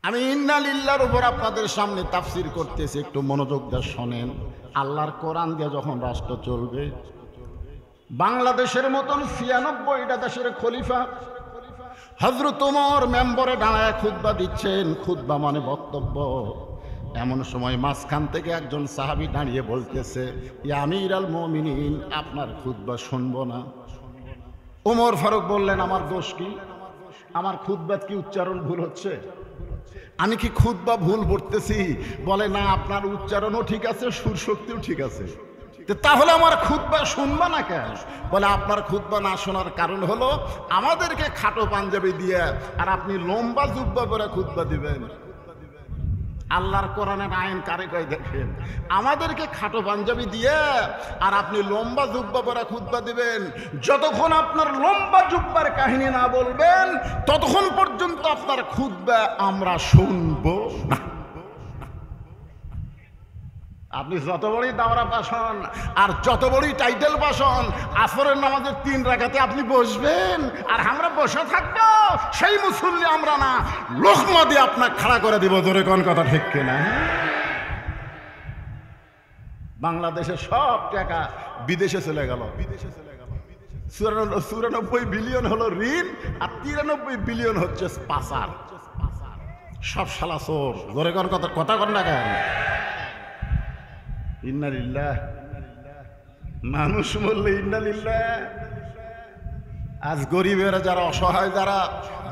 আমি ইন্না লিল্লাহর উপর আপনাদের সামনে তাফসীর করতেছি, একটু মনোযোগ দিয়ে শোনেন। আল্লাহর কোরআন দিয়ে যখন রাষ্ট্র চলবে, বাংলাদেশের মতন ৯৬টা দেশের খলিফা হযরত ওমর মেম্বরে দাঁড়ায় খুতবা দিচ্ছেন। খুতবা মানে বক্তব্য। এমন সময় মাঝখান থেকে একজন সাহাবী দাঁড়িয়ে বলতেছে, ইয়া আমিরুল মুমিনিন, আপনার খুতবা শুনবো না। ওমর ফারুক বললেন, আমার দোষ কি? আমার খুতবাত কি উচ্চারণ ভুল হচ্ছে? আমি কি খুতবা ভুল পড়তেছি? বলে না, আপনার উচ্চারণও ঠিক আছে, সুর শক্তিও ঠিক আছে। তাহলে আমার খুতবা শুনবা না কেন? বলে আপনার খুতবা না শোনার কারণ হলো আমাদেরকে খাটো পাঞ্জাবি দিয়ে আর আপনি লম্বা জুব্বা পরে খুতবা দিবেন। আল্লাহর কোরআনের আইন কারে কয় দেখেন, আমাদেরকে খাটো পাঞ্জাবি দিয়ে আর আপনি লম্বা জুব্বা পরে খুতবা দিবেন। যতক্ষণ আপনার লম্বা জুব্বার কাহিনী না বলবেন ততক্ষণ পর্যন্ত আপনার খুতবা আমরা শুনবো না। আপনি যত বড়ই দাওরা ভাষণ আর যত বড়ই টাইটেল ভাষণ, আসরের নামাজের ৩ রাকাতে আপনি বসবেন আর আমরা বসে থাকবো, সেই মুসল্লি আমরা না, লোকমা দিয়ে আপনাকে খাড়া করে দিব। জোরে কোন কথা ঠিক কিনা? বাংলাদেশে সব টাকা বিদেশে চলে গেল। ৯৪ বিলিয়ন হলো ঋণ আর ৯৩ বিলিয়ন হচ্ছে পাচার। সব শালা চোর। জোরে কোন কথা কথা কন না কেন? ইন্না লিল্লাহ। মানুষ বললে ইন্না লিল্লাহ। আজ গরিবেরা, যারা অসহায়, যারা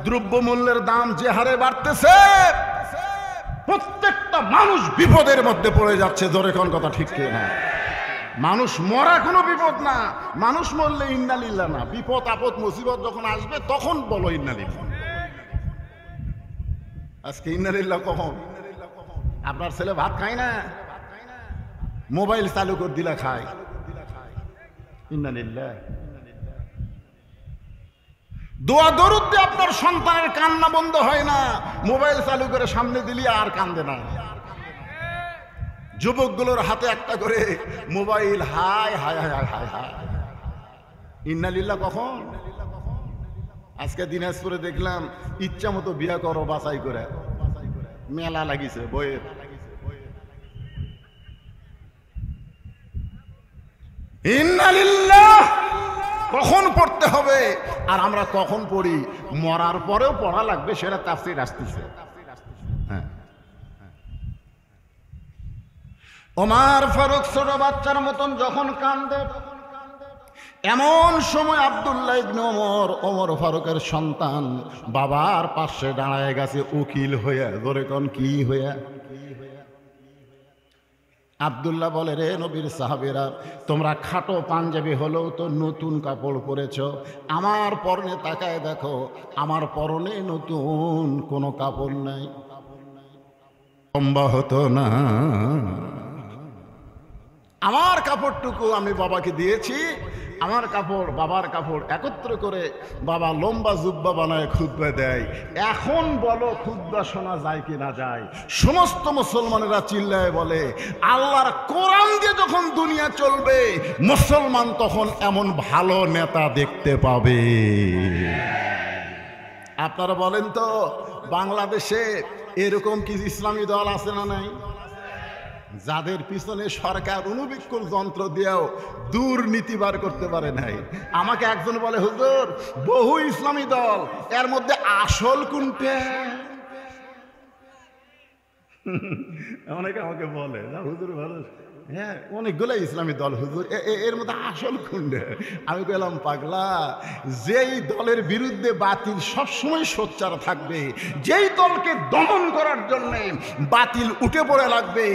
দ্রব্য মূল্যের দাম যে হারে বাড়তেছে, প্রত্যেকটা মানুষ বিপদের মধ্যে পড়ে যাচ্ছে। জোরে কোন কথা ঠিক কি না? মানুষ মরা কোনো বিপদ না, মানুষ মরলে ইন্না লিল্লাহ না। বিপদ আপদ মুসিবত যখন আসবে তখন বলো ইন্না লিল্লাহ। আজকে ইন্না লিল্লাহ কখন? আপনার ছেলে ভাত খায় না, মোবাইল চালু করে দিলা খায়। ইন্না লিল্লাহ। দোয়া দরুদ দিয়ে আপনার সন্তানের কান্না বন্ধ হয় না, মোবাইল চালু করে সামনে দিলি আর কান্দে না। যুবকগুলোর হাতে একটা করে মোবাইল, হায় হায় হায় হায় হায়। ইন্না লিল্লাহ কখন? আজকে দিনাজপুরে দেখলাম ইচ্ছা মতো বিয়া করো বাছাই করে, মেলা লাগিছে বইয়ের। ইন্না লিল্লাহ কখন পড়তে হবে আর আমরা কখন পড়ি? মরার পরেও পড়া লাগবে, সেটা তাফসীর আসতেছে। হ্যাঁ, ওমর ফারুক ছোট বাচ্চার মতন যখন কান্দে, এমন সময় আব্দুল্লাহ ইবনে ওমর, ওমর ফারুকের সন্তান, বাবার পাশে দাঁড়ায় গেছে উকিল হইয়া। ধরে কোন কি হইয়া? আব্দুল্লাহ বলে, রে নবীর সাহাবীরা, তোমরা খাটো পাঞ্জাবি হলেও তো নতুন কাপড় পরেছ, আমার পরনে তাকায় দেখো, আমার পরনে নতুন কোনো কাপড় নাই। লম্বা হতো না, আমার কাপড়টুকু আমি বাবাকে দিয়েছি, আমার কাপড় বাবার কাপড় একত্র করে বাবা লম্বা জুব্বা বানায় খুতবা দেয়। এখন বলো খুতবা শোনা যায় কি না যায়? সমস্ত মুসলমানেরা চিল্লায় বলে, আল্লাহর কোরআন দিয়ে যখন দুনিয়া চলবে মুসলমান তখন এমন ভালো নেতা দেখতে পাবে। আপনারা বলেন তো, বাংলাদেশে এরকম কি ইসলামী দল আছে না নাই? যাদের পিছনে সরকার অনুবীক্ষণ যন্ত্র দিয়েও দুর্নীতি বার করতে পারে নাই। আমাকে একজন বলে, হুজুর বহু ইসলামী দল, এর মধ্যে আসল কোনটা? অনেকে আমাকে বলে, না হুজুর ভালো, হ্যাঁ অনেকগুলো ইসলামী দল, হুজুর এর মধ্যে আসল কোনটা? আমি বললাম, পাগলা, যেই দলের বিরুদ্ধে বাতিল সবসময় সোচ্চার থাকবে, যেই দলকে দমন করার জন্য বাতিল উঠে পড়ে লাগবে,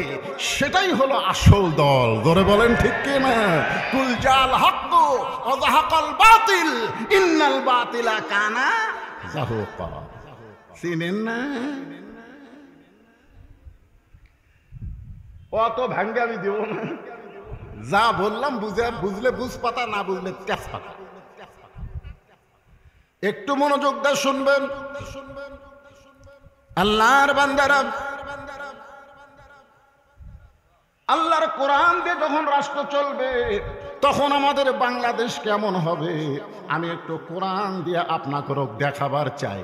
সেটাই হলো আসল দল। ধরে বলেন ঠিক কি না? কুল জাল হক ওয়া যাহাকাল বাতিল ইন্নাল বাতিলা কানা যাহুকা। চিনেন না? অত ভাঙ্গে আমি দেব না, যা বললাম বুঝলে বুঝ পাতা, না বুঝলে তেজ পাতা। একটু মনোযোগ দিয়ে শুনবেন। আল্লাহর বান্দারা, আল্লাহর কোরআন দিয়ে যখন রাষ্ট্র চলবে তখন আমাদের বাংলাদেশ কেমন হবে আমি একটু কোরআন দিয়ে আপনাকে দেখাবার চাই।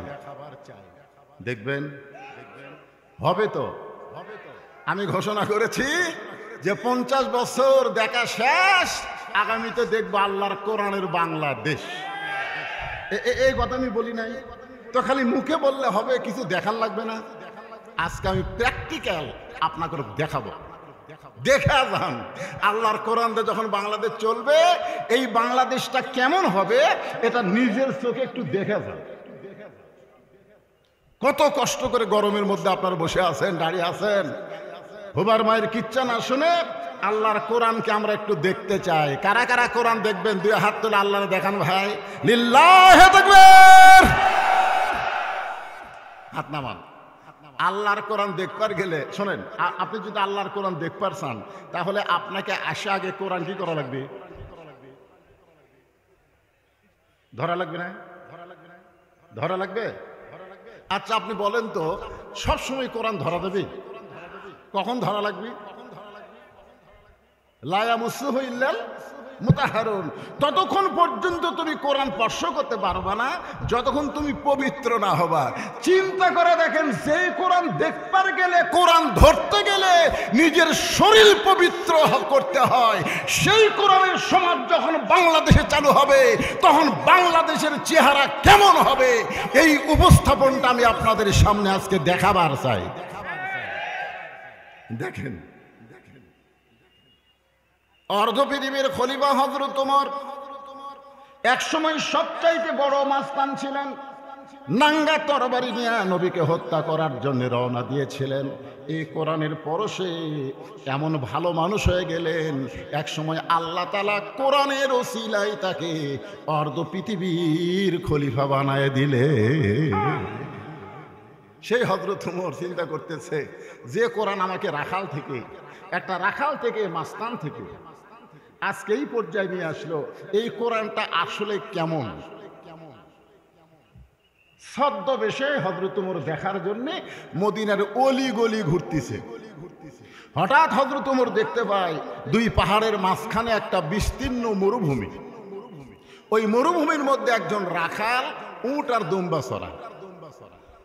দেখবেন হবে তো। আমি ঘোষণা করেছি যে 50 বছর দেখা শেষ, আগামীতে দেখবো আল্লাহর কোরআনের বাংলাদেশ। এই কথা আমি বলি নাই তো, খালি মুখে বললে হবে, কিছু দেখার লাগবে না। আজকে আমি প্র্যাকটিক্যাল আপনাকে দেখাবো। দেখা যান আল্লাহর কোরআন দিয়ে যখন বাংলাদেশ চলবে, এই বাংলাদেশটা কেমন হবে এটা নিজের চোখে একটু দেখে যান। কত কষ্ট করে গরমের মধ্যে আপনারা বসে আছেন, দাঁড়িয়ে আছেন, হুবার মায়ের কিচ্ছা না শুনে আল্লাহর কোরআনকে আমরা একটু দেখতে চাই। কারা কারা কোরআন দেখবেন? 2 হাত তুলে আল্লাহর দেখান ভাই, লিল্লাহি তাকবীর। হাত নামান। আল্লাহর কোরআন দেখবার গেলে শোনেন, আপনি যদি আল্লাহর কোরআন দেখবার চান, তাহলে আপনাকে আসা আগে কোরআন কি করা লাগবে? ধরা লাগবে না? ধরা লাগবে। আচ্ছা আপনি বলেন তো, সবসময় কোরআন ধরা দেবে? কখন ধরা লাগবে? লা ইয়ামাসসুহু ইল্লাল মুতাহহারুন। ততক্ষণ পর্যন্ত তুমি কোরআন স্পর্শ করতে পারবা না যতক্ষণ তুমি পবিত্র না হবা। চিন্তা করে দেখেন, সেই কোরআন দেখবার গেলে, কোরআন ধরতে গেলে নিজের শরীর পবিত্র করতে হয়। সেই কোরআনের সমাজ যখন বাংলাদেশে চালু হবে, তখন বাংলাদেশের চেহারা কেমন হবে, এই উপস্থাপনটা আমি আপনাদের সামনে আজকে দেখাবার চাই। দেখেন, অর্ধ পৃথিবীর খলিফা হযরত ওমর একসময় সবচাইতে বড় মাস্তান ছিলেন। নাঙ্গা তরবারি নিয়ে নবীকে হত্যা করার জন্য রওনা দিয়েছিলেন। এই কোরআনের পরশে এমন ভালো মানুষ হয়ে গেলেন, একসময় আল্লাহ তাআলা কোরআনের ওসিলায় তাকে অর্ধ পৃথিবীর খলিফা বানায় দিলে। সেই হযরত ওমর চিন্তা করতেছে, যে কোরআন আমাকে রাখাল থেকে, একটা রাখাল থেকে, মাস্তান থেকে আজকে এই পর্যায়ে নিয়ে আসলো, এই কোরআনটা আসলে কেমন। ছদ্মবেশে হযরত ওমর দেখার জন্য মদিনার অলি গলি ঘুরতেছে। হঠাৎ হযরত ওমর দেখতে পায় 2 পাহাড়ের মাঝখানে একটা বিস্তীর্ণ মরুভূমি। ওই মরুভূমির মধ্যে একজন রাখাল উট আর দুম্বা চড়ায়।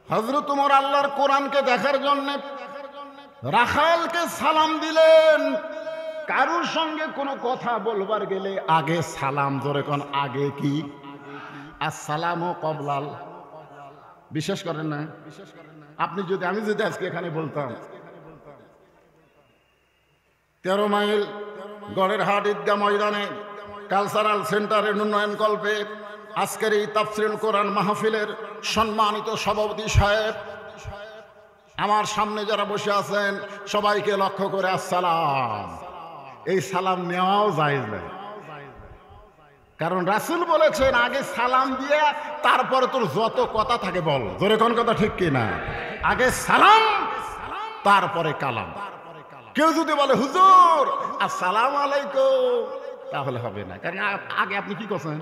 হযরত ওমর আল্লাহর কোরআনকে দেখার জন্য রাখালকে সালাম দিলেন। কারোর সঙ্গে কোনো কথা বলবার গেলে আগে সালাম। ধরে কোন আগে কি? আসসালামু কবলাল। বিশ্বাস করেন না? আমি যদি আজকে এখানে বলতাম 13 মাইল গড়ের হাট ঈদগাহ ময়দানে কালচারাল সেন্টারের উন্নয়ন কল্পে আজকের এই তাফসীরুল কোরআন মাহফিলের সম্মানিত সভাপতি সাহেব, আমার সামনে যারা বসে আছেন সবাইকে লক্ষ্য করে আসসালাম। এই সালাম নেওয়াও জায়েজ নাই, কারণ রাসূল বলেছেন আগে সালাম দিয়ে তারপরে তোর যত কথা থাকে বল। জোরে কোন কথা ঠিক কি না? আগে সালাম তারপরে কালাম। কেউ যদি বলে হুজুর আসসালামু আলাইকুম, তাহলে হবে না, কারণ আগে আপনি কি করছেন?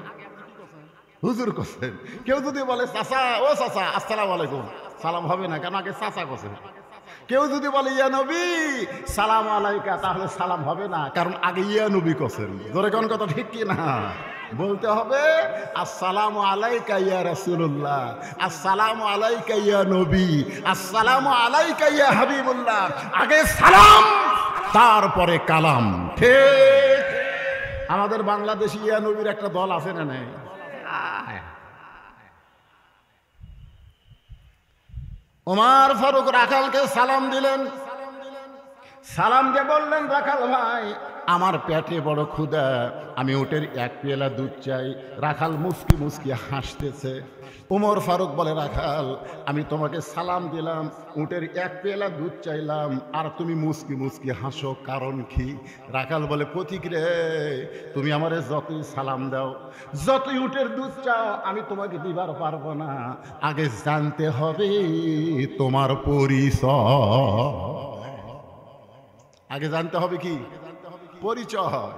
হুজুর করছেন। কেউ যদি বলে চাচা, ও চাচা আসসালামু আলাইকুম, সালাম হবে না, কারণ আগে চাচা করছেন। কেউ যদি বলে ইয়া নবী সালাম আলাইকা, তাহলে সালাম হবে না, কারণ আগে ইয়া নবী করছেন। ধরে কোন কথা ঠিক কি না? বলতে হবে আসসালামু আলাইকা ইয়া রাসূলুল্লাহ, আসসালামু আলাইকা ইয়া নবী, আসসালামু আলাইকা ইয়া হাবিবুল্লাহ। আগে সালাম তারপরে কালাম। ঠিক আমাদের বাংলাদেশি ইয়া নবীর একটা দল আছে না নাই? ওমর ফারুক রাখালকে সালাম দিলেন। সালাম দিয়ে বললেন, রাখাল ভাই আমার পেটে বড় ক্ষুধা, আমি উটের 1 পেয়ালা দুধ চাই। রাখাল মুস্কি মুস্কি হাসতেছে। ওমর ফারুক বলে, রাখাল আমি তোমাকে সালাম দিলাম, উটের 1 পেয়ালা দুধ চাইলাম, আর তুমি মুস্কি মুস্কি হাসো, কারণ কি? রাখাল বলে, পথিক রে তুমি আমারে যতই সালাম দাও, যতই উটের দুধ চাও, আমি তোমাকে দিবার পারবো না। আগে জানতে হবে তোমার পরিচয়। আগে জানতে হবে কি? পরিচয়।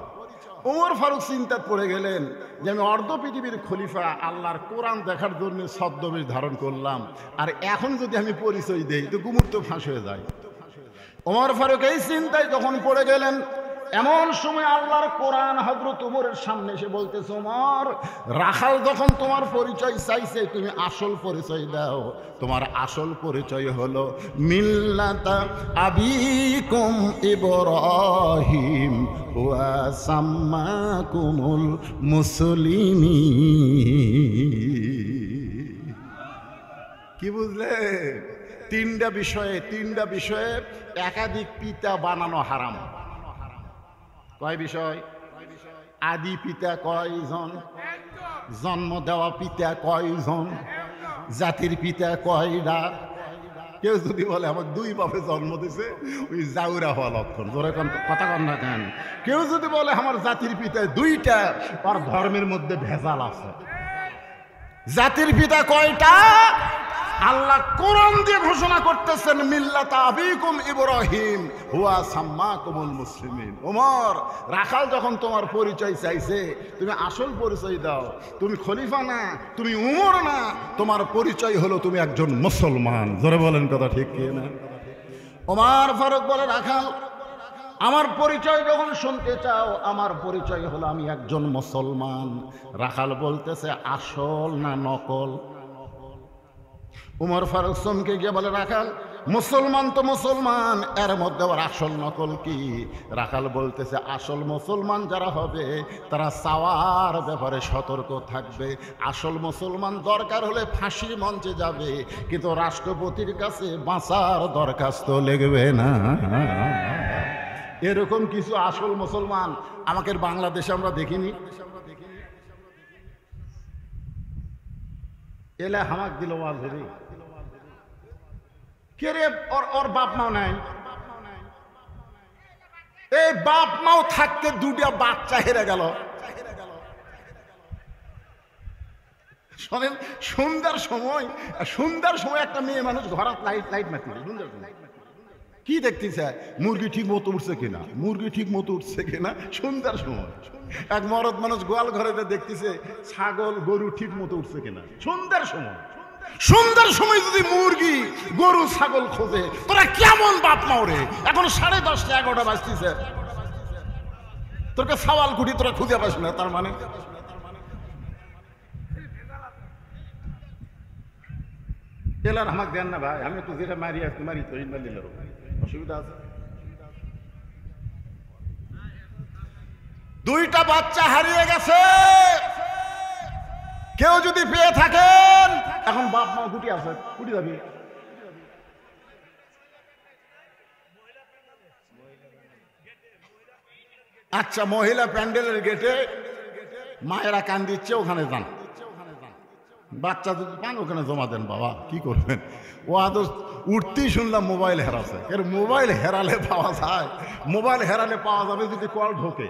ওমর ফারুক চিন্তা পড়ে গেলেন যে আমি অর্ধ পৃথিবীর খলিফা, আল্লাহর কোরআন দেখার জন্য ছদ্মবেশ ধারণ করলাম, আর এখন যদি আমি পরিচয় দেই তো গুমুর তো ফাঁস হয়ে যায়। ওমর ফারুক এই চিন্তায় যখন পড়ে গেলেন, এমন সময় আল্লাহর কোরআন হযরত ওমরের সামনে এসে বলতেছে, ওমর, রাখাল যখন তোমার পরিচয় চাইছে তুমি আসল পরিচয় দাও। তোমার আসল পরিচয় হলো মিল্লাতা আবিকুম ইব্রাহিম ওয়া সাম্মাকুমুল মুসলিমিন। কি বুঝলে? তিনটা বিষয়ে একাধিক পিতা বানানো হারাম। কয় বিষয়? আদি পিতা কয়জন? জন্ম দেওয়া পিতা কয়জন? জাতির পিতা কয়টা? কেউ যদি বলে আমার দুই বাপে জন্ম দিছে, ওই জাউরা হওয়া লক্ষণ। জোরে কথা কন না কেন? কেউ যদি বলে আমার জাতির পিতা দুইটা, আর ধর্মের মধ্যে ভেজাল আছে। জাতির পিতা কয়টা? আল্লাহ কোরআন দিয়ে ঘোষণা করতেছেন মিল্লাতা আবিকুম ইব্রাহিম হুয়া সাম্মাকুমুল মুসলিমিন। ওমর, রাখাল যখন তোমার পরিচয় চাইছে তুমি আসল পরিচয় দাও। তুমি খলিফা না, তুমি উমর না, তোমার পরিচয় হলো তুমি একজন মুসলমান। জোরে বলেন কথা ঠিক কি না? ওমর ফারুক বলে, রাখাল আমার পরিচয় যখন শুনতে চাও, আমার পরিচয় হলো আমি একজন মুসলমান। রাখাল বলতেছে আসল না নকল? উমর ফারুক চমকে গিয়ে বলে, রাখাল মুসলমান তো মুসলমান, এর মধ্যে আবার আসল নকল কি? রাখাল বলতেছে আসল মুসলমান যারা হবে তারা চাওয়ার ব্যাপারে সতর্ক থাকবে। আসল মুসলমান দরকার হলে ফাঁসির মঞ্চে যাবে, কিন্তু রাষ্ট্রপতির কাছে বাঁচার দরখাস্ত লিখবে না। এরকম কিছু আসল মুসলমান আমাদের বাংলাদেশে আমরা দেখিনি। এলে হামাক দিল ওয়াজ ধরে কে রে? ওর বাপ মাও নাই। এই বাপ মাও থাকতে দুটা বাচ্চা হেরে গেল। শোনেন, সন্ধ্যার সময় একটা মেয়ে মানুষ ঘরাত লাইট মারতে সন্ধ্যার সময় কি দেখতেছে? মুরগি ঠিক মতো উঠছে কিনা, সন্ধ্যার সময় এক মরদ মানুষ গোয়াল ঘরে দেখতেছে ছাগল গরু ঠিক মতো উঠছে কিনা। সন্ধ্যার সময় যদি মুরগি গরু ছাগল খোঁজে, তোরা কেমন বাপ মাও রে? এখন 10:30 11টা বাজতেছে, তোরকে সওয়াল কুটি তোরা খুঁজে পাস না। তার মানে এলার আমাকে দেন না ভাই, আমি একটু যেটা মারি আসতে মারি তো ইনভালিলের অসুবিধা আছে। দুইটা বাচ্চা হারিয়ে গেছে। কেউ যদি পেয়ে থাকেন, এখন বাপ মা গুটি আছে, গুটি যাবি। আচ্ছা, মহিলা প্যান্ডেলের গেটে মায়েরা কান দিচ্ছে, ওখানে যান। বাচ্চা যদি পান ওখানে জমা দেন। বাবা কি করবেন? ও আদৌ উঠতেই শুনলাম মোবাইল হেরাছে। মোবাইল হেরালে পাওয়া যায়? মোবাইল হেরালে পাওয়া যাবে যদি কল ঢোকে।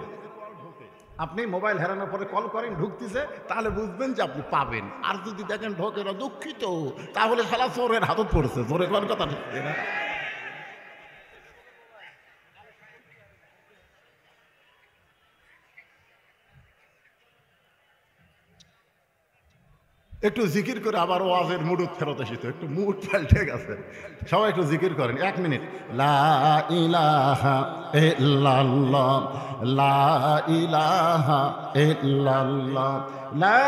আপনি মোবাইল হেরানোর পরে কল করেন, ঢুকতেছে, তাহলে বুঝবেন যে আপনি পাবেন। আর যদি দেখেন ঢোকে না, দুঃখিত, তাহলে শালা চোরের হাতত পড়েছে। জোরে কোন কথা ঠিক না? একটু জিকির করে আবার ওয়াজের মুড ফেরত এসেছে, একটু মুড পাল্টে গেছে। সবাই একটু জিকির করেন 1 মিনিট। লা ইলাহা ইল্লাল্লাহ, লা ইলাহা ইল্লাল্লাহ, লা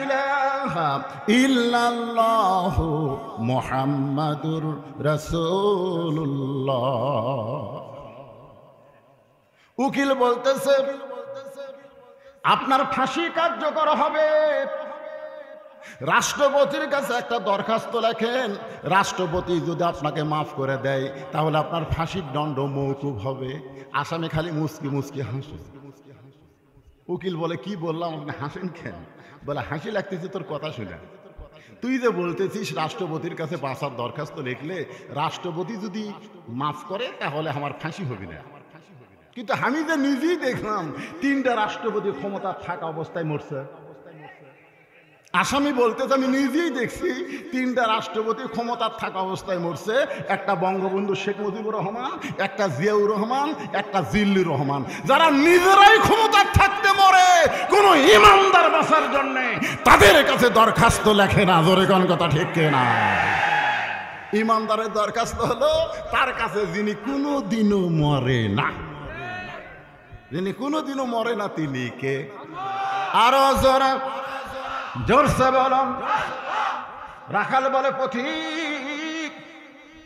ইলাহা ইল্লাল্লাহু মুহাম্মাদুর রাসূলুল্লাহ। উকিল বলতেছে আপনার ফাঁসি কার্যকর হবে। রাষ্ট্রপতির কাছে একটা দরখাস্ত লেখেন, রাষ্ট্রপতি যদি আপনাকে মাফ করে দেয় তাহলে আপনার ফাঁসির দণ্ড মওকুফ হবে। আসামি খালি মুচকি মুচকি হাসে। উকিল বলে কি বললাম, আপনি হাসেন কেন? বলে হাসি লাগতেছে তোর কথা শুনে। তুই যে বলতেছিস রাষ্ট্রপতির কাছে বাঁচার দরখাস্ত লিখলে রাষ্ট্রপতি যদি মাফ করে তাহলে আমার ফাঁসি হবে না, কিন্তু আমি যে নিজেই দেখলাম 3টা রাষ্ট্রপতি ক্ষমতা থাকা অবস্থায় মরছে। আসামি বলতেছে আমি নিজেই দেখছি 3টা রাষ্ট্রপতি ক্ষমতার থাকা অবস্থায় মরছে। একটা বঙ্গবন্ধু শেখ মুজিবুর রহমান, একটা জিয়াউর রহমান, একটা জিল্লুর রহমান, যারা নিজেরাই ক্ষমতার থাকতে মরে কোনো ইমানদার বাঁচার জন্য তাদের কাছে দরখাস্ত লেখে না। জোরে কোন কথা ঠিক না? ইমানদারের দরখাস্ত হলো তার কাছে যিনি কোনো দিনও মরে না। যিনি কোনোদিনও মরে না তিনি কে? আরো জোরসে বলো। রাখাল বলে পথিক,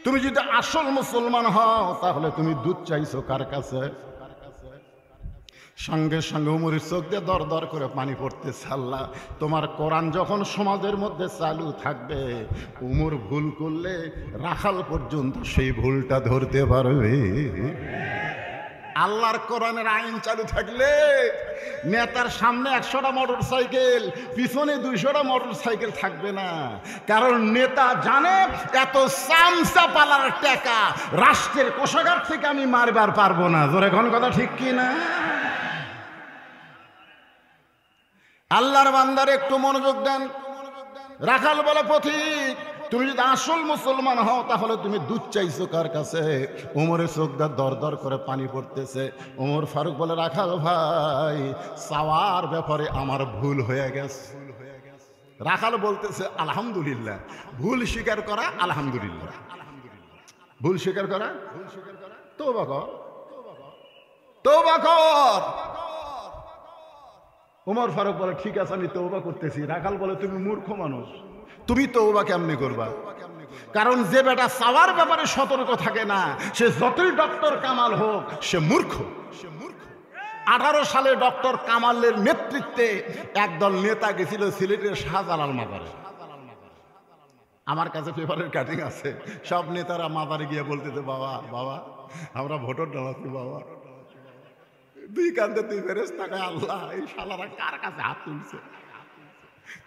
তুমি যদি আসল মুসলমান হও তাহলে তুমি দুধ চাইছো কার কাছে? সঙ্গে সঙ্গে উমরের চোখ দিয়ে দর দর করে পানি পড়তেছে। আল্লাহ, তোমার কোরআন যখন সমাজের মধ্যে চালু থাকবে, উমর ভুল করলে রাখাল পর্যন্ত সেই ভুলটা ধরতে পারবে। আল্লাহর কোরআনের আইন চালু থাকলে নেতার সামনে 100টা মোটর সাইকেল, পিছনে 200টা মোটর সাইকেল থাকবে না। কারণ নেতা জানে এত চামচা পালার টাকা রাষ্ট্রের কোষাগার থেকে আমি মারবার পারবো না। জোরে কোন কথা ঠিক কি না? আল্লাহর বান্দার একটু মনোযোগ দেন। রাখাল বলে পথিক, তুমি যদি আসল মুসলমান হও তাহলে তুমি দুধ চাইছো কার কাছে? ওমরের চোখ দিয়ে দর দর করে পানি পড়তেছে। ওমর ফারুক বলে, রাখাল ভাই, চাওয়ার ব্যাপারে আমার ভুল হয়ে গেছে। রাখাল বলতেছে, আলহামদুলিল্লাহ। ভুল স্বীকার করা আলহামদুলিল্লাহ, ভুল স্বীকার করা। তওবা কর, তওবা কর। ওমর ফারুক বলে, ঠিক আছে আমি তওবা করতেছি। রাখাল বলে, তুমি মূর্খ মানুষ, তুমি তওবা কেমনে করবা? কারণ যে বেটা চাওয়ার ব্যাপারে সতর্ক থাকে না, সে যতই ডক্টর কামাল হোক, সে মূর্খ। 18 সালে ডক্টর কামালের নেতৃত্বে একদল নেতা গেছিল সিলেটের শাহজালাল মাজারে। আমার কাছে পেপারের কাটিং আছে। সব নেতারা মাজারে গিয়ে বলতেছে, বাবা বাবা আমরা ভোটার ডালাচ্ছি বাবা। দুই কান্দে দুই ফেরেশতা তাকায়, আল্লাহ এই শালারা কার কাছে হাত তুলছে?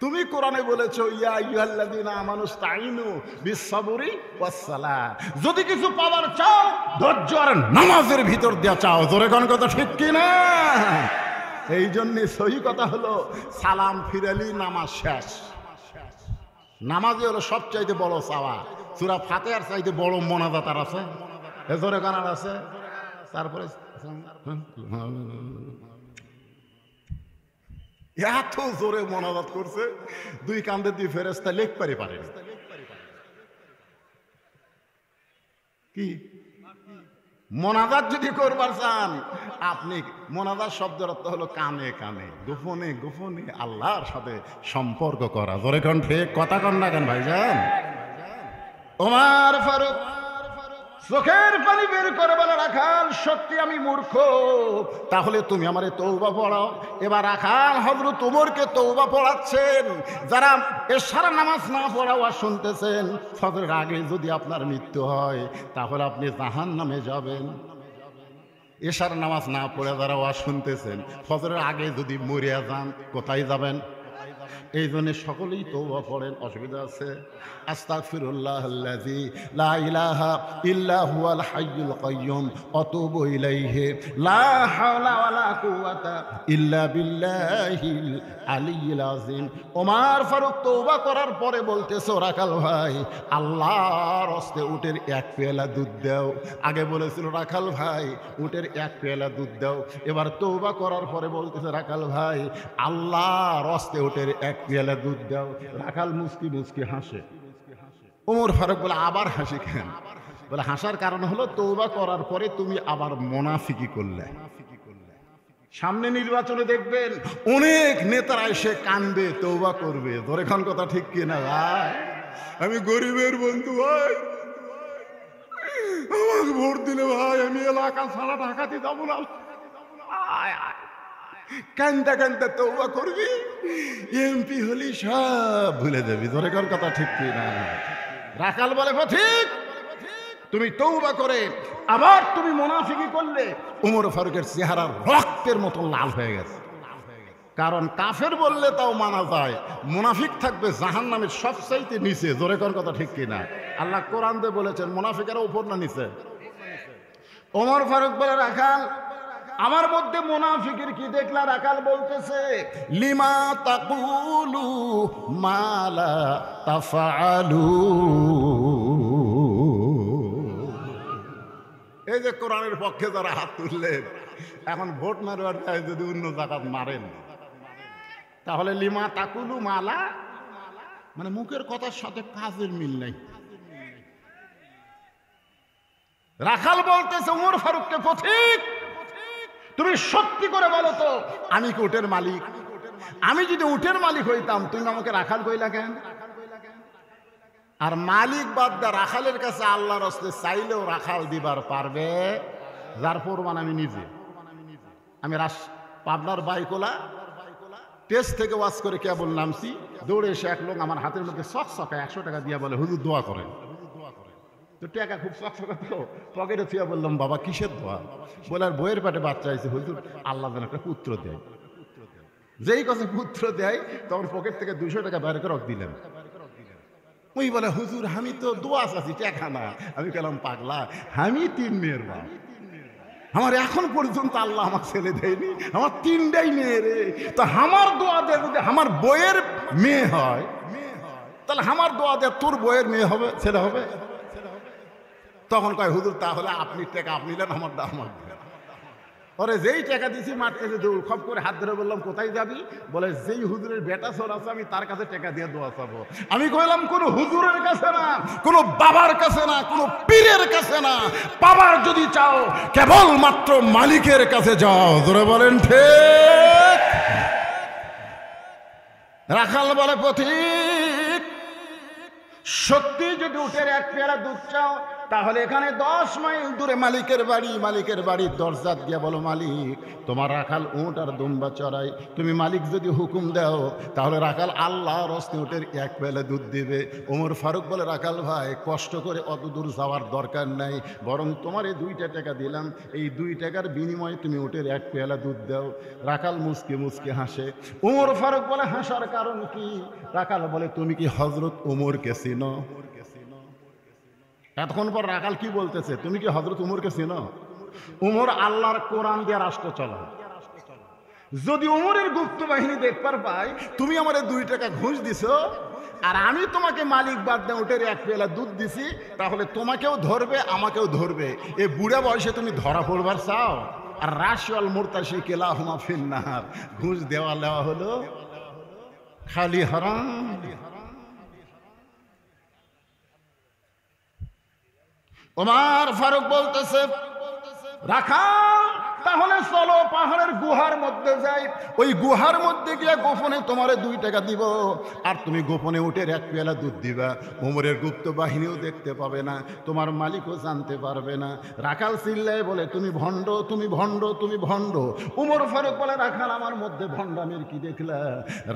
তুমি কোরআনে বলেছো, ইয়া আইয়ুহাল্লাযীনা আমানুস্তাঈনু বিস-সাবরি ওয়াস-সালাহ। যদি কিছু পাওয়ার চাও ধৈর্য আর নামাজের ভিতর দিয়া চাও। জোরে কোন কথা ঠিক কি না? এই জন্য সহি কথা হলো, সালাম ফিরালি নামাজ শেষ। নামাজই হলো সবচাইতে বড় চাওয়া। সূরা ফাতিহার চাইতে বড় মোনাজাত আর আছে? জোরে কানার আছে? তারপরে এত জোরে মোনাজাত করছে, দুই কান্দে দুই ফেরেশতা লেখপারি পারে কি? মোনাজাত যদি করবার চান আপনি, মোনাজাত শব্দের অর্থ হলো কানে কানে, গোপনে গোপনে আল্লাহর সাথে সম্পর্ক করা। জোরে কোন ঠিক কথা কন না কেন ভাইজান? ওমর ফারুক চোখের পানি বের করে বলে, রাখাল সত্যি আমি মূর্খ, তাহলে তুমি আমারে তওবা পড়াও। এবার রাখাল হযরত ওমরকে তওবা পড়াচ্ছেন। যারা এশার নামাজ না পড়া ওয়াজ শুনতেছেন, ফজরের আগে যদি আপনার মৃত্যু হয় তাহলে আপনি জাহান্নামে যাবেন। এশার নামাজ না পড়ে যারা ওয়াজ শুনতেছেন, ফজরের আগে যদি মরিয়া যান কোথায় যাবেন? এই জন্য সকলেই তওবা পড়েন। অসুবিধা আছে? আস্তাগফিরুল্লাহাল্লাযী লা ইলাহা ইল্লা হুয়াল হাইয়ুল কাইয়্যুম আতুবু ইলাইহি লা হাওলা ওয়ালা কুওয়াতা ইল্লা বিল্লাহিল আলিয়্যিল আযীম। ওমর ফারুক তওবা করার পরে বলতেছে, রাখাল ভাই আল্লাহর হস্তে উটের এক পেয়ালা দুধ দাও। আগে বলেছিল রাখাল ভাই উটের এক পেয়ালা দুধ দাও। এবার তওবা করার পরে বলতেছে, রাখাল ভাই আল্লাহর হস্তে উটের এক পেয়ালা দুধ দাও। রাখাল মুস্কি মুস্কি হাসে। ওমর ফারুক বলে, আবার হাসি কেন? বলে, হাসার কারণ হলো তওবা করার পরে তুমি আবার মুনাফিকি করলে। সামনে নির্বাচনে দেখবেন অনেক নেতারা এসে কান্দে, তওবা করবে। ধরে খান কথা ঠিক কিনা ভাই? আমি গরিবের বন্ধু ভাই, আমাকে ভোট দিলে ভাই আমি এলাকা ছাড়া ঢাকাতে যাবো না। কান্দা কান্দা তওবা করবি, এমপি হলি সব ভুলে যাবি। ধরে কার কথা ঠিক কি না? রাখাল বলে, ঠিক তুমি তওবা করে আবার তুমি মুনাফিকি করলে। ওমর ফারুকের চেহারা রক্তের মতো লাল হয়ে গেছে। কারণ কাফের বললে তাও মানা যায়, মুনাফিক থাকবে জাহান্নামের সবচাইতে নিচে। জোরে কর কথা ঠিক কিনা? আল্লাহ কোরআন দিয়ে বলেছেন মুনাফিকেরা উপর না নিচে? ওমর ফারুক বলে, রাখাল আমার মধ্যে মুনাফিকের কি দেখলা? রাখাল বলতেছে, লিমা তাকুলু মা লা তাফআলু। এই যে কোরআনের পক্ষে যারা হাত তুললেন, এখন ভোট মারবার চাই যদি অন্য জায়গায় মারেন, তাহলে লিমা তাকুলু মালা মানে মুখের কথার সাথে কাজের মিল নাই। রাখাল বলতেছে ওমর ফারুককে, পথিক তুমি সত্যি করে বলো তো, আমি কি উটের মালিক? আমি যদি উটের মালিক হইতাম, তুমি আমাকে রাখাল কইলা কেন? আর মালিক বাদ দা রাখালের কাছে আল্লাহর রাস্তে চাইলেও রাখাল দিবার পারবে, যার প্রমাণ আমি নিজে। আমি পাবনার বাইকোলা টেস্ট থেকে ওয়াজ করে কেবল নামছি, দৌড়ে এসে এক লোক আমার হাতের মধ্যে চকচকা 100 টাকা দিয়ে বলে, হুজুর দোয়া করেন। তো টাকা খুব চকচকা, তো পকেটে থুয়া বললাম, বাবা কিসের দোয়া? বলে, আর বইয়ের পেটে বাচ্চা হয়েছে হুজুর, আল্লাহ যেন একটা পুত্র দেয়। যেই কথা পুত্র দেয়, তখন পকেট থেকে 200 টাকা বাইরে করে দিলেন। ওই বলে, হুজুর আমি তো দোয়া চাচ্ছি, টাকা না। আমি গেলাম, পাগলা, আমি 3 মেয়ের বাপ, আমার এখন পর্যন্ত আল্লাহ আমার ছেলে দেয়নি, আমার 3টাই মেয়ে রে। তো আমার দোয়া দিয়ে যদি আমার বইয়ের মেয়ে হয়, তাহলে আমার দোয়া দিয়ে তোর বইয়ের মেয়ে হবে, ছেলে হবে? তখন কয়, হুজুর তাহলে আপনি টাকা আপনি নেন, আমার দা আমার। পরে যেই টাকা দিছি মারতেছে দৌড়, খপ করে হাত ধরে বললাম, কোথায় যাবি? বলে, যেই হুজুরের বেটা ছোট আছে আমি তার কাছে টাকা দিয়ে দোয়া চাবো। আমি কইলাম, কোনো হুজুরের কাছে না, কোনো বাবার কাছে না, কোনো পীরের কাছে না, বাবার যদি চাও কেবল মাত্র মালিকের কাছে যাও। ধরে বলেন ঠিক? রাখাল বলে, পথিক সত্যি যদি উটের 1 পেয়ালা দুধ চাও, তাহলে এখানে 10 মাইল দূরে মালিকের বাড়ি। মালিকের বাড়ির দরজা দিয়ে বলো, মালিক তোমার রাখাল উট আর দুম্বা চড়াই, তুমি মালিক যদি হুকুম দাও তাহলে রাখাল আল্লাহর হস্তে উটের 1 পেয়ালা দুধ দিবে। ওমর ফারুক বলে, রাখাল ভাই কষ্ট করে অত দূর যাওয়ার দরকার নাই, বরং তোমার এই 2 টাকা দিলাম, এই 2 টাকার বিনিময়ে তুমি উটের 1 পেয়ালা দুধ দাও। রাখাল মুসকে মুসকে হাসে। ওমর ফারুক বলে, হাসার কারণ কি? রাখাল বলে, তুমি কি হযরত ওমরকে চিনো? এতক্ষণ পর রাখাল কি বলতেছে, তুমি কি হযরত উমরকে চেনো? উমর আল্লাহর কোরআন দিয়ে রাষ্ট্র চালায়। যদি উমরের গুপ্ত বাহিনী দেখবার পাই তুমি আমার 2 টাকা ঘুষ দিছো, আর আমি তোমাকে মালিক বাদ দিয়ে উটের 1 পেয়ালা দুধ দিছি, তাহলে তোমাকেও ধরবে আমাকেও ধরবে। এ বুড়া বয়সে তুমি ধরা পড়বার চাও? আর রাশিয়াল মুরতাশি কিলাহুমা ফিন্নার, ঘুষ দেওয়া লেওয়া হলো খালি হারাম। ওমর ফারুক বলতেছে, রাখাল তাহলে চলো পাহাড়ের গুহার মধ্যে যাই, ওই গুহার মধ্যে গিয়ে গোপনে তোমারে 2 টাকা দিব, আর তুমি গোপনে উটের 1 পেয়ালা দুধ দিবা। ওমরের গুপ্ত বাহিনীও দেখতে পাবে না, তোমার মালিকও জানতে পারবে না। রাখাল চিল্লায় বলে, তুমি ভণ্ড, তুমি ভণ্ড, তুমি ভণ্ড। ওমর ফারুক বলে, রাখাল আমার মধ্যে ভণ্ডামির কি দেখলা?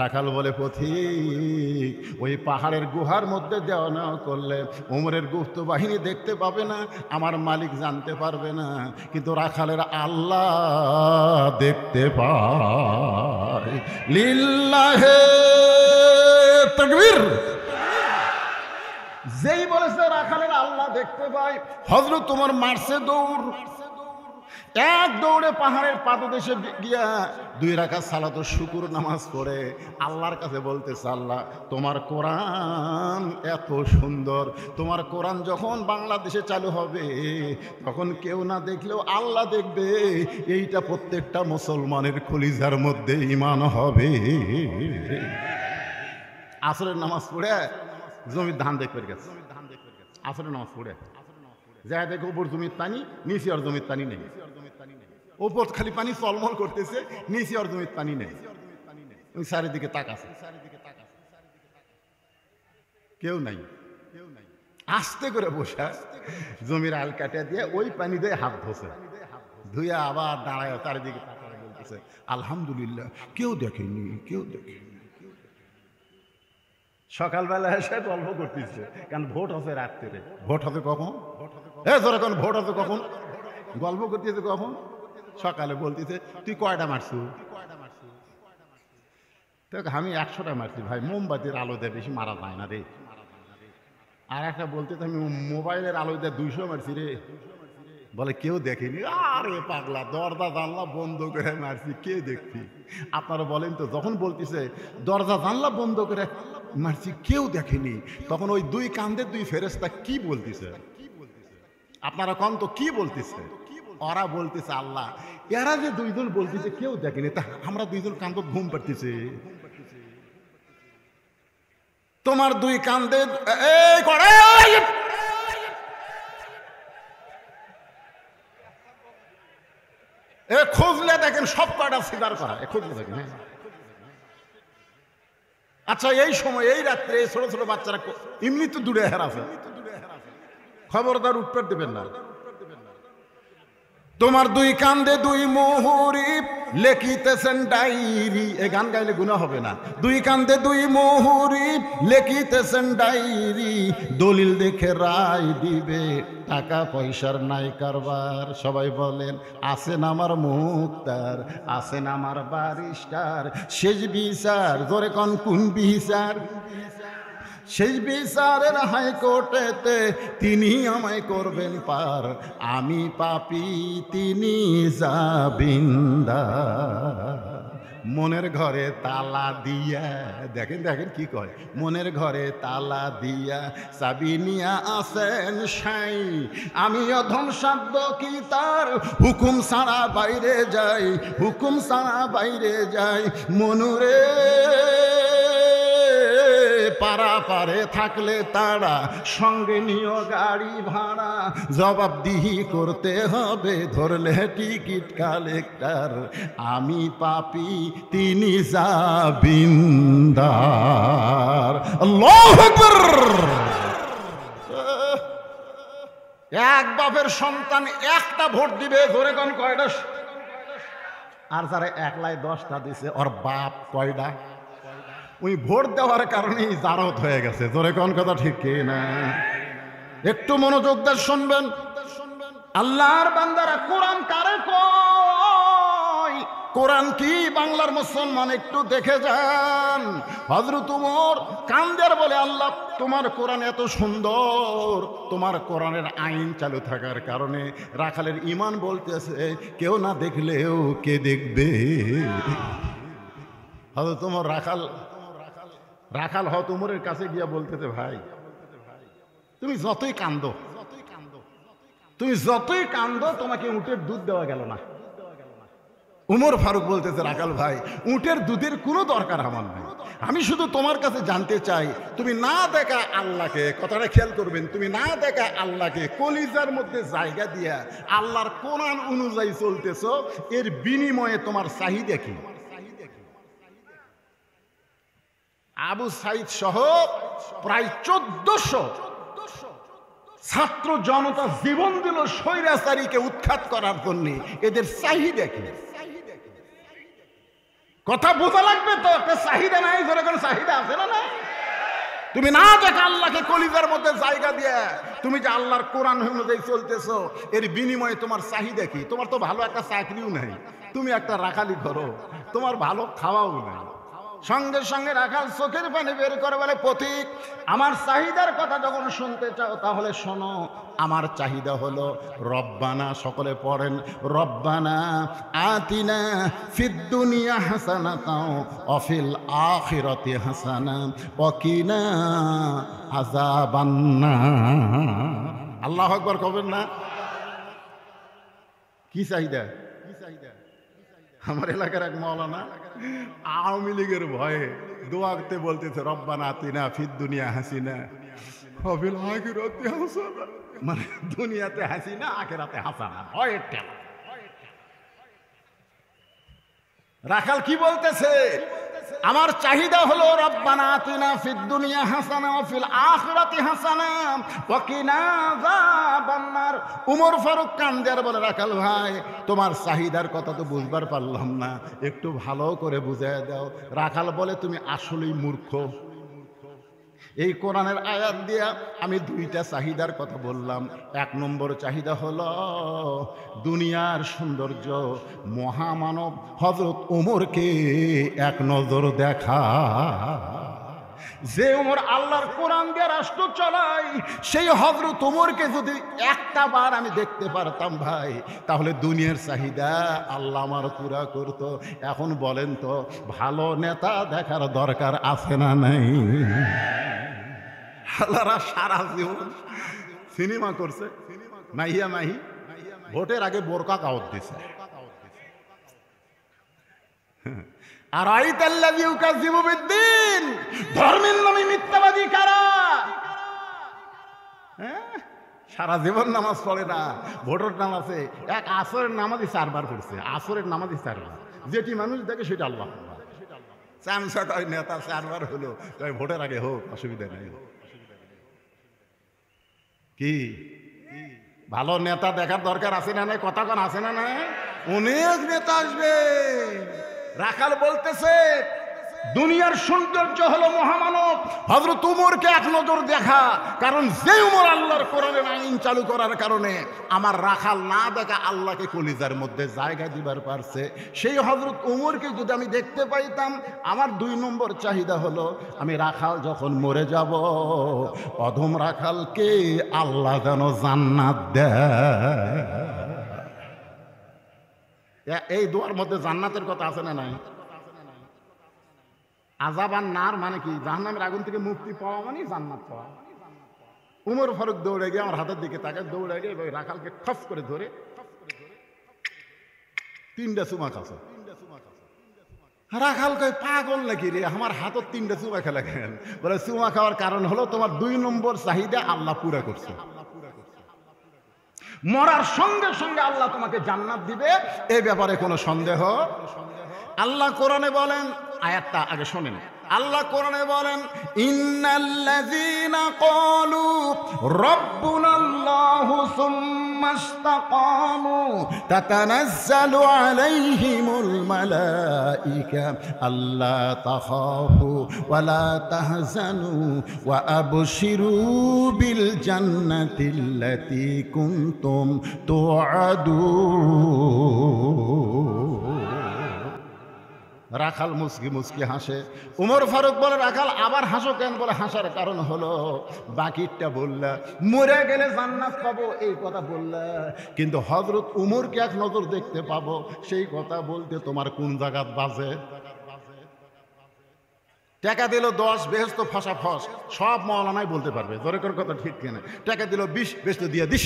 রাখাল বলে, পথিক ওই পাহাড়ের গুহার মধ্যে দেওয়া নেওয়া করলে ওমরের গুপ্ত বাহিনী দেখতে পাবে না, আমার মালিক জানতে পারবে না, কিন্তু রাখালের আল্লাহ দেখতে পায়। লিল্লাহে তাকবীর। যেই বলেছে রাখালের আল্লাহ দেখতে পায়, হযরত তোমার মারছে দৌড়, 1 দৌড়ে পাহাড়ের পাদদেশে গিয়া 2 রাকাত সালাতুল শুকর নামাজ পড়ে আল্লাহর কাছে বলতেছে, আল্লাহ তোমার কোরআন এত সুন্দর, তোমার কোরআন যখন বাংলাদেশে চালু হবে তখন কেউ না দেখলেও আল্লাহ দেখবে, এইটা প্রত্যেকটা মুসলমানের কলিজার মধ্যে ঈমান হবে। আসরের নামাজ পড়ে জমির ধান দেখতে গেছে, আসরের নামাজ পড়ে যা দেখে উপর জমির পানি, নিচে আর জমির পানি নেই, উপর খালি পানি চলমল করতেছে, নিচে আর জমির পানি নেই। ওই চারিদিকে তাকাছে, কেউ নাই। আস্তে করে বসে জমির আল কাটা দিয়ে ওই পানি দিয়ে হাত ধোছে, ধুয়ে আবার দাঁড়ায় চারিদিকে তাকায় বলতেছে, আলহামদুলিল্লাহ কেউ দেখেনি, কেউ দেখেনি। সকালবেলা এসে গল্প করতেছে, কারণ ভোট আছে রাত্রে। ভোট হবে কখন? যখন ভোট হবে কখন? গল্প করতেছে কখন? সকালে বলতেছে, তুই কয়টা মারছু? আমি 100টা মারছি ভাই, মোমবাতির আলো দিয়ে বেশি মারা যায় না রে। আর একটা বলতেছে, আমি মোবাইলের আলো দিয়ে 200 মারছি রে। বলে, কেউ দেখেনি? আরে পাগলা, দরজা জানলা বন্ধ করে মারছি, কে দেখবি? আপনারা বলেন তো, যখন বলতেছে দরজা জানলা বন্ধ করে মারছি কেউ দেখেনি, তখন ওই 2 কান্দের 2 ফেরেশতা কি বলতেছে? আপনারা কন তো কি বলতেছে? ওরা বলতেছে, আল্লাহ এরা যে 2 জন বলতেছে কেউ দেখেনি, তা আমরা 2 জন কান্দ ঘুম পাড়তেছে। তোমার 2 কান্দে এই করে এ খুঁজলে দেখেন সব কয়টা স্বীকার করা, এ খুঁজলে দেখেন। হ্যাঁ, আচ্ছা এই সময় এই রাত্রে এই ছোট ছোট বাচ্চারা এমনি তো দূরে হেরাছে, খবরদার উত্তর দেবেন না। তোমার দুই কান্দে দুই মোহরি লেখিতেছেন ডায়েরি, এ গান গাইলে গুনাহ হবে না। দুই কান্দে দুই মোহরি লেখিতেছেন ডায়েরি, দলিল দেখে রায় দিবে, টাকা পয়সার নাই কারবার। সবাই বলেন আছেন আমার মুক্তার, আছেন আমার বারিস্টার, শেষ বিচার জোরে কোন কোন বিচার? শেষ বিচারের হাইকোর্টেতে তিনি আমায় করবেন পার, আমি পাপী তিনি জামিনদার। মনের ঘরে তালা দিয়া, দেখেন দেখেন কি কয়, মনের ঘরে তালা দিয়া চাবি নিয়া আসেন সাই, আমি অধম সাধ্য কি তার, হুকুম ছাড়া বাইরে যাই, হুকুম ছাড়া বাইরে যাই। মনুরে পারা পারে থাকলে তারা, সঙ্গে নিও গাড়ি ভাড়া, জবাবদিহি করতে হবে ধরলে টিকিট কালেক্টর, আমি পাপী তিনি জামিনদার। আল্লাহু আকবার। এক বাপের সন্তান একটা ভোট দিবে, ধরে কোন কয়টা? আর যারা একলাই 10টা দিছে ওর বাপ কয়টা? ওই ভোট দেওয়ার কারণেই জারত হয়ে গেছে। জোরে কোন কথা ঠিক কি না? একটু মনোযোগ দিয়ে শুনবেন। আল্লাহর বান্দারা কোরআন কারে কয়? কোরআন কি বাংলার মুসলমান একটু দেখে যান। হযরত ওমর কান্দের বলে, আল্লাহ তোমার কোরআন এত সুন্দর, তোমার কোরআনের আইন চালু থাকার কারণে রাখালের ঈমান বলতেছে কেউ না দেখলেও কে দেখবে। হযরত ওমর রাখাল হযরত ওমরের কাছে গিয়া বলতেছে, ভাই তুমি যতই কান্দো, তুমি যতই কান্দো, তোমাকে উটের দুধ দেওয়া গেল না। উমর ফারুক বলতেছে, রাখাল ভাই উটের দুধের কোনো দরকার আমার নাই, আমি শুধু তোমার কাছে জানতে চাই তুমি না দেখা আল্লাহকে, কথাটা খেয়াল করবেন, তুমি না দেখা আল্লাহকে কলিজার মধ্যে জায়গা দিয়া আল্লাহর কোরআন অনুযায়ী চলতেছো, এর বিনিময়ে তোমার চাহিদা কি? আবু সাইদ সহ প্রায় 1400 ছাত্র জনতা জীবন দিল স্বৈরাচারীকে উৎখাত করার জন্য, এদের চাহিদা কি? কথা বোঝা লাগবে তো, একটা চাহিদা নাই, ধরে কোনো চাহিদা আছে না? না, তুমি না দেখা আল্লাহকে কলিজার মধ্যে জায়গা দিয়ে তুমি যে আল্লাহর কোরআন অনুযায়ী চলতেছো, এর বিনিময়ে তোমার চাহিদা কি? তোমার তো ভালো একটা চাকরিও নাই, তুমি একটা রাখালি করো, তোমার ভালো খাওয়াও নাই। সঙ্গে সঙ্গে রাখাল চোখের পানি বের করে বলে, পথিক আমার চাহিদার কথা যখন শুনতে চাও তাহলে শোনো, আমার চাহিদা হলো রব্বানা, সকলে পড়েন, রব্বানা আতিনা ফিদ দুনিয়া হাসানাতাও ওয়া ফিল আখিরাতি হাসানা ওয়া কিনা আযাবান্নার। আল্লাহু আকবার কবেন না? কি চাহিদা? আমার এলাকার এক মাওলানা আওয়ামী লীগের ভয়ে দোয়াতে বলতেছে, রব্বানা আতিনা ফিদ দুনিয়া হাসিনা ওয়া ফিল আখিরাতি হাসানা, মানে দুনিয়াতে হাসিনা আখিরাতে হাসানা হয়। রাখাল কি বলতেছে? আমার চাহিদা হলো রব্বানা আতিনা ফিদ দুনিয়া হাসানা ওয়া ফিল আখিরাতি হাসানা ওয়া কিনা আযাবান্নার। উমর ফারুক কান্দার বলে, রাখাল ভাই তোমার চাহিদার কথা তো বুঝবার পারলাম না, একটু ভালো করে বুঝায় দাও। রাখাল বলে, তুমি আসলেই মূর্খ। এই কোরআনের আয়াত দিয়া আমি দুইটা চাহিদার কথা বললাম। এক নম্বর চাহিদা হলো দুনিয়ার সৌন্দর্য, মহামানব হযরত ওমরকে এক নজর দেখা। যে ওমর আল্লাহর কোরআন দিয়ে রাষ্ট্র চালায়, সেই হযরত ওমরকে যদি একটা বার আমি দেখতে পারতাম ভাই, তাহলে দুনিয়ার চাহিদা আল্লাহ আমার পুরা করত। এখন বলেন তো, ভালো নেতা দেখার দরকার আছে না নাই? আল্লাহরা সারা জীবন সিনেমা করছে, মাহিয়া মাহি ভোটের আগে বোরকা কাওয়াত দিছে। আর আইতাল্লাযী ইউকাযযিবু বিদ্দীন, ধর্মের নামে মিথ্যাবাদী কারা? সারা জীবন নামাজ পড়ে না, ভোটের নামাজে এক আসরের নামাজই 4 বার পড়ছে, আসরের নামাজই 4 বার। যেটি মানুষ দেখে সেটা আল্লাহ। চামচট হয় নেতা 4 বার হলো, ভোটের আগে হোক, অসুবিধা নেই। কি ভালো নেতা দেখার দরকার আছে না নাই? কথা কোন আছে না নাই? অনেক নেতা আসবে। রাখাল বলতেছে দুনিয়ার সৌন্দর্য হলো মহামানব হযরত উমরকে এক নজর দেখা, কারণ যে উমর আল্লাহর কোরআনের আইন চালু করার কারণে আমার রাখাল না দেখা আল্লাহকে কলিজার মধ্যে জায়গা দিবার পারছে, সেই হযরত উমরকে যদি আমি দেখতে পাইতাম, আমার 2 নম্বর চাহিদা হলো আমি রাখাল যখন মরে যাব, অধম রাখালকে আল্লাহ যেন জান্নাত দেয়। এই দোয়ার মধ্যে জান্নাতের কথা আছে না নাই? আযাব আর নার মানে কি? জাহান্নামের আগুন থেকে মুক্তি পাওয়া মানে জান্নাত পাওয়া। উমর ফারুক দৌড়ে গিয়ে আমার হাতের দিকে তাকে দৌড়ে গিয়ে ওই রাখালকে খপ করে ধরে 3টা চুমা খাচ্ছে। রাখাল কয় পাগল নাকি রে, আমার হাতত 3টা চুমা খেলা কেন? বলে চুমা খাওয়ার কারণ হলো তোমার 2 নম্বর চাহিদা আল্লাহ পুরা করছে। মরার সঙ্গে সঙ্গে আল্লাহ তোমাকে জান্নাত দিবে, এই ব্যাপারে কোনো সন্দেহ। আল্লাহ কোরআনে বলেন, আয়াতটা আগে শোনেন। আল্লাহ কোরআনে বলেন ইন্নাল্লাযীনা ক্বালু রাব্বুনাল্লাহু সুম্মা ইসতাকামু তাতানাজ্জালু আলাইহিমুল মালাইকা আল্লা তাখাফু ওয়া লা তাহজানু ওয়া আবশিরু বিল জান্নাতিল্লাতী কুনতুম তুআদুন। রাখাল মুচকি মুচকি হাসে। উমর ফারুক বলে রাখাল আবার হাসো কেন? বলে হাসার কারণ হলো বাকিটা বললা, মরে গেলে জান্নাত পাবো এই কথা বললা, কিন্তু হযরত উমরকে এক নজর দেখতে পাবো সেই কথা বলতে তোমার কোন জায়গাত বাজে? টাকা দিল 10, বেহেশত ফাঁসা ফস, সব মাওলানাই বলতে পারবে জোরে করে কথা, ঠিক কিনা? টাকা দিল 20, বেহেশত দিয়ে দিস।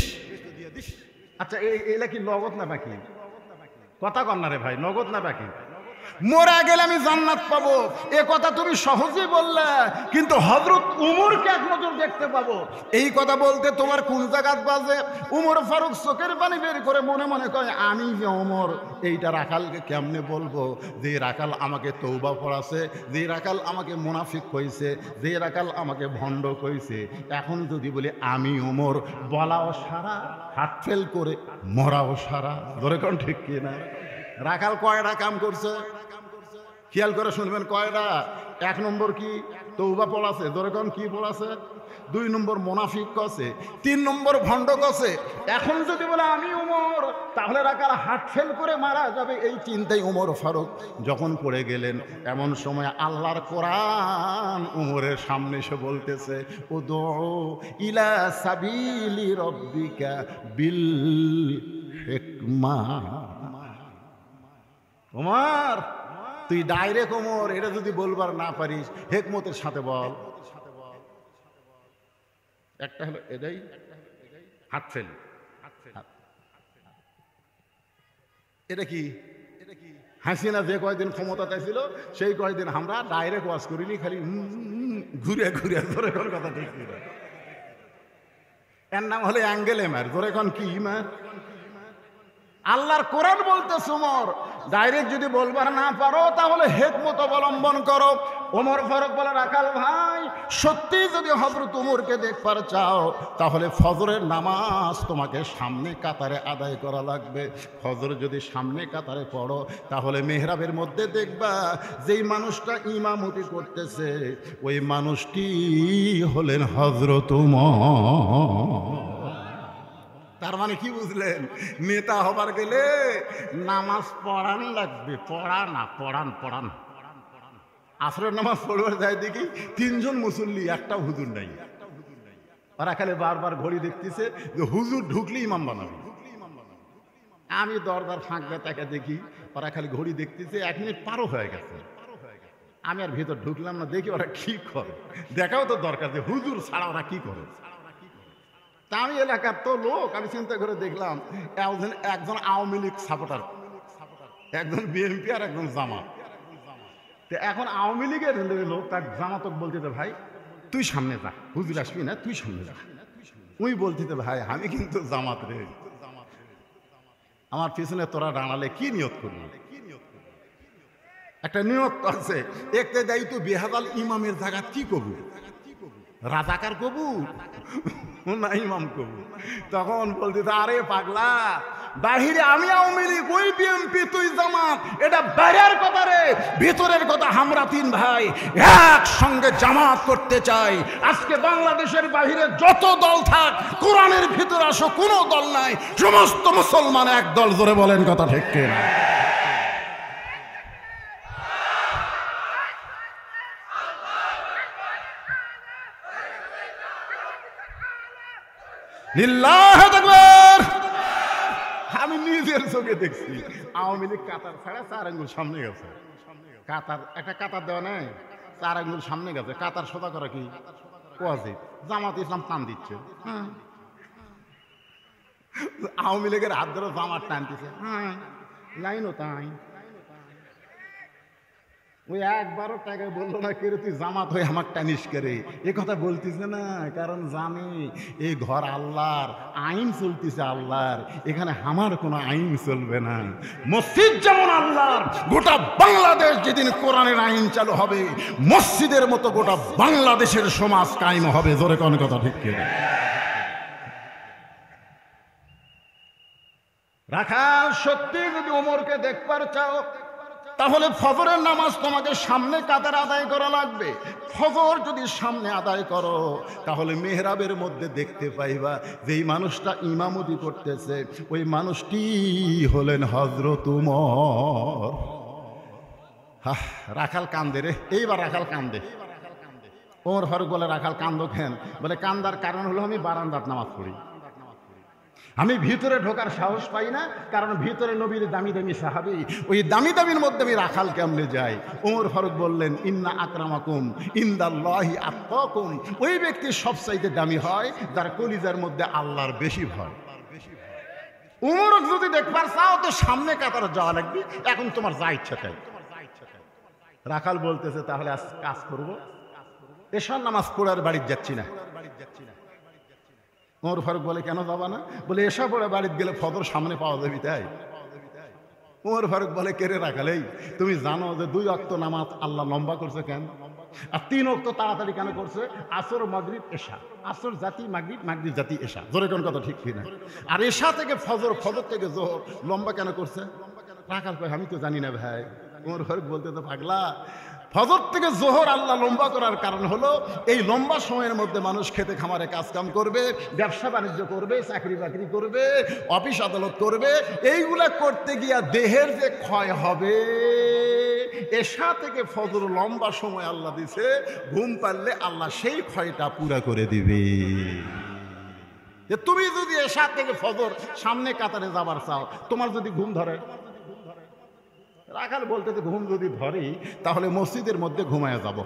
আচ্ছা এইটা কি নগদ না বাকি? কথা কন না রে ভাই, নগদ না বাকি? মরা গেলে আমি জান্নাত পাবো এ কথা তুমি সহজেই বললে, কিন্তু হযরত উমরকে এক নজর দেখতে পাবো এই কথা বলতে তোমার কোন জায়গাত বাজে? উমর ফারুক চোখের পানি বের করে মনে মনে কয় আমি যে ওমর এইটা রাখালকে কেমনে বলবো যে রাখাল আমাকে তওবা পড়াছে, যে রাখাল আমাকে মুনাফিক কইছে, যে রাখাল আমাকে ভণ্ড কইছে, এখন যদি বলি আমি ওমর, বলাও সারা, হাত ফেল করে মরাও সারা। ধরে কোন ঠিক কি না? রাখাল কয়টা কাম করছে খেয়াল করে শুনবেন, কয়টা? 1 নম্বর কি তওবা পড়াছে, ধরে কোন কি পড়াছে? 2 নম্বর মুনাফিক কছে, 3 নম্বর ভণ্ড কছে। এখন যদি বলে আমি উমর, তাহলে রাখাল হাত ফেল করে মারা যাবে, এই চিন্তায় উমর ফারুক যখন পড়ে গেলেন, এমন সময় আল্লাহর কোরআন উমরের সামনে এসে বলতেছে উদউ ইলা সাবিলি রাব্বিকা বিল হিকমা। উমর তুই ডাইরেক্ট ওমর এটা যদি বলবার না পারিস, হিকমতের সাথে বল। একটা হলো এটাই হাত ফেল, এটা কি? হাসিনা যে কয়দিন ক্ষমতাতে ছিল সেই কয়দিন আমরা ডাইরেক্ট ওয়াজ করিনি, খালি ঘুরে ঘুরে ধরে কোন কথা ঠিক না। এর নাম হলে অ্যাঙ্গেল এমার, ধরে কোন কি মার? আল্লাহর কোরআন বলতেছে ওমর ডাইরেক্ট যদি বলবার না পারো তাহলে হিকমত অবলম্বন করো। ওমর ফারুক বলে রাখাল ভাই, সত্যি যদি হযরত উমরকে দেখবার চাও তাহলে ফজরের নামাজ তোমাকে সামনে কাতারে আদায় করা লাগবে। ফজর যদি সামনে কাতারে পড়ো তাহলে মেহরাবের মধ্যে দেখবা যেই মানুষটা ইমামতি করতেছে ওই মানুষটি হলেন হযরত উমর। তার মানে কি বুঝলেন? নেতা হবার গেলে নামাজ পড়ান লাগবে, পড়ান। আসরের নামাজ পড়বার যায় দেখি 3 জন মুসল্লি, একটা হুজুর নাই। ওরা খালি বারবার ঘড়ি দেখতেছে যে হুজুর ঢুকলে ইমাম বানাবে। আমি দরজার ফাঁক দিয়ে তাকে দেখি, ওরা খালি ঘড়ি দেখতেছে, 1 মিনিট পারও হয়ে গেছে। আমি আর ভিতর ঢুকলাম না, দেখি ওরা কি করে। দেখাও তো দরকার যে হুজুর ছাড়া ওরা কি করে। তা আমি এলাকার তো লোক, আমি চিন্তা করে দেখলাম একজন আওয়ামী লীগ সাপোর্টার, একজন বিএনপি আর একজন জামাত। তো এখন আওয়ামী লীগের লোক তার জামাতক বলতে, ভাই তুই সামনে যা, হুজুর আসবি না, তুই সামনে যা। উই বলতিতে ভাই আমি কিন্তু জামাত রে, আমার পিছনে তোরা দাঁড়ালে কি নিয়ত করবি? একটা নিয়ত আছে, একতে দেয় তো বেহাদাল ইমামের জায়গা কি কবু, রাজাকার কবু না ইমাম কবু? তখন বলতে আরে পাগলা, বাহিরে আমি আওয়ামী লীগ, ওই বিএনপি, তুই জামাত, এটা বাইরের কথা রে, ভিতরের কথা আমরা তিন ভাই একসঙ্গে জামাত করতে চাই। আজকে বাংলাদেশের বাহিরে যত দল থাক, কোরআনের ভিতর আসো, কোনো দল নাই, সমস্ত মুসলমান এক দল। জোরে বলেন কথা ঠিক কিনা? লিল্লাহু আকবার। আমি নিজের চোখে দেখছি আওয়ামী লীগ কাতার ছাড়া 4 আঙ্গুল সামনে গেছে। কাতার একটা কাতার দেওয়া নেই, 4 আঙ্গুল সামনে গেছে। কাতার সোজা করা কি ওয়াজিব, জামাত ইসলাম টান দিচ্ছে। আওয়ামী লীগের হাত ধরে জামাত টানতেছে, লাইনও তাই। ওই একবারও টাকা বললো না, কে রে তুই জামাত হয়ে আমার টানিস করে, এ কথা বলতেছে না, কারণ জানে এই ঘর আল্লাহর, আইন চলতেছে আল্লাহর, এখানে আমার কোনো আইন চলবে না। মসজিদ যেমন আল্লাহর, গোটা বাংলাদেশ যেদিন কোরআনের আইন চালু হবে, মসজিদের মতো গোটা বাংলাদেশের সমাজ কায়েম হবে। জোরে কোন কথা ঠিক কিনা? রাখাল সত্যি যদি ওমরকে দেখবার চাও, তাহলে ফজরের নামাজ তোমাকে সামনে কাতার আদায় করা লাগবে। ফজর যদি সামনে আদায় করো, তাহলে মেহরাবের মধ্যে দেখতে পাইবা যেই মানুষটা ইমামতি করতেছে, ওই মানুষটি হলেন হযরত উমর। রাখাল কান্দে রে, এইবার রাখাল কান্দে। ওমর ফারুক বলে, রাখাল কান্দো কেন? বলে, কান্দার কারণ হলো আমি বারান্দাত নামাজ পড়ি, আমি ভিতরে ঢোকার সাহস পাই না, কারণ ভিতরে নবীর দামি দামি সাহাবী, ওই দামি দামির মধ্যে আমি রাখাল কেমনে যাই? ওমর ফারুক বললেন, ইন্না আকরামাকুম ইনদাল্লাহি আতকাকুম, ওই ব্যক্তি সবচাইতে দামি হয় যার কলিজার মধ্যে আল্লাহর বেশি ভয়। ওমর যদি দেখবার চাও তো সামনে কাতারে যাওয়া লাগবে, এখন তোমার যা ইচ্ছা তাই। রাখাল বলতেছে, তাহলে আজ কাজ করব, এশার নামাজ পড়ে আর বাড়ি যাচ্ছি না। ওমর ফারুক বলে, কেন যাবা না? বলে, এসা পড়ে বাড়িতে গেলে ফজর সামনে পাওয়া যাবি তাই। ওমর ফারুক বলে, কেড়ে রাখালেই তুমি জানো যে 2 ওয়াক্ত নামাজ আল্লাহ লম্বা করছে কেন, আর 3 ওয়াক্ত তাড়াতাড়ি কেন করছে? আসর মাগরিব এশা, আসর জাতি মাগরিব, মাগরিব জাতি এশা। জোরে কোন কথা ঠিক কিনা? আর এশা থেকে ফজর, ফজর থেকে জোহর লম্বা কেন করছে? রাখাল কয়, আমি তো জানি না ভাই। ওমর ফারুক বলতে, তো পাগলা, ফজর থেকে জোহর আল্লাহ লম্বা করার কারণ হলো এই লম্বা সময়ের মধ্যে মানুষ খেতে খামারে কাজ কাম করবে, ব্যবসা বাণিজ্য করবে, চাকরি বাকরি করবে, অফিস আদালত করবে। এইগুলা করতে গিয়া দেহের যে ক্ষয় হবে, এশা থেকে ফজর লম্বা সময় আল্লাহ দিছে, ঘুম পারলে আল্লাহ সেই ক্ষয়টা পুরা করে দিবে। যে তুমি যদি এশা থেকে ফজর সামনে কাতারে যাবার চাও, তোমার যদি ঘুম ধরে, রাখাল বলতে, ঘুম যদি ধরি তাহলে মসজিদের মধ্যে ঘুমায় যাব।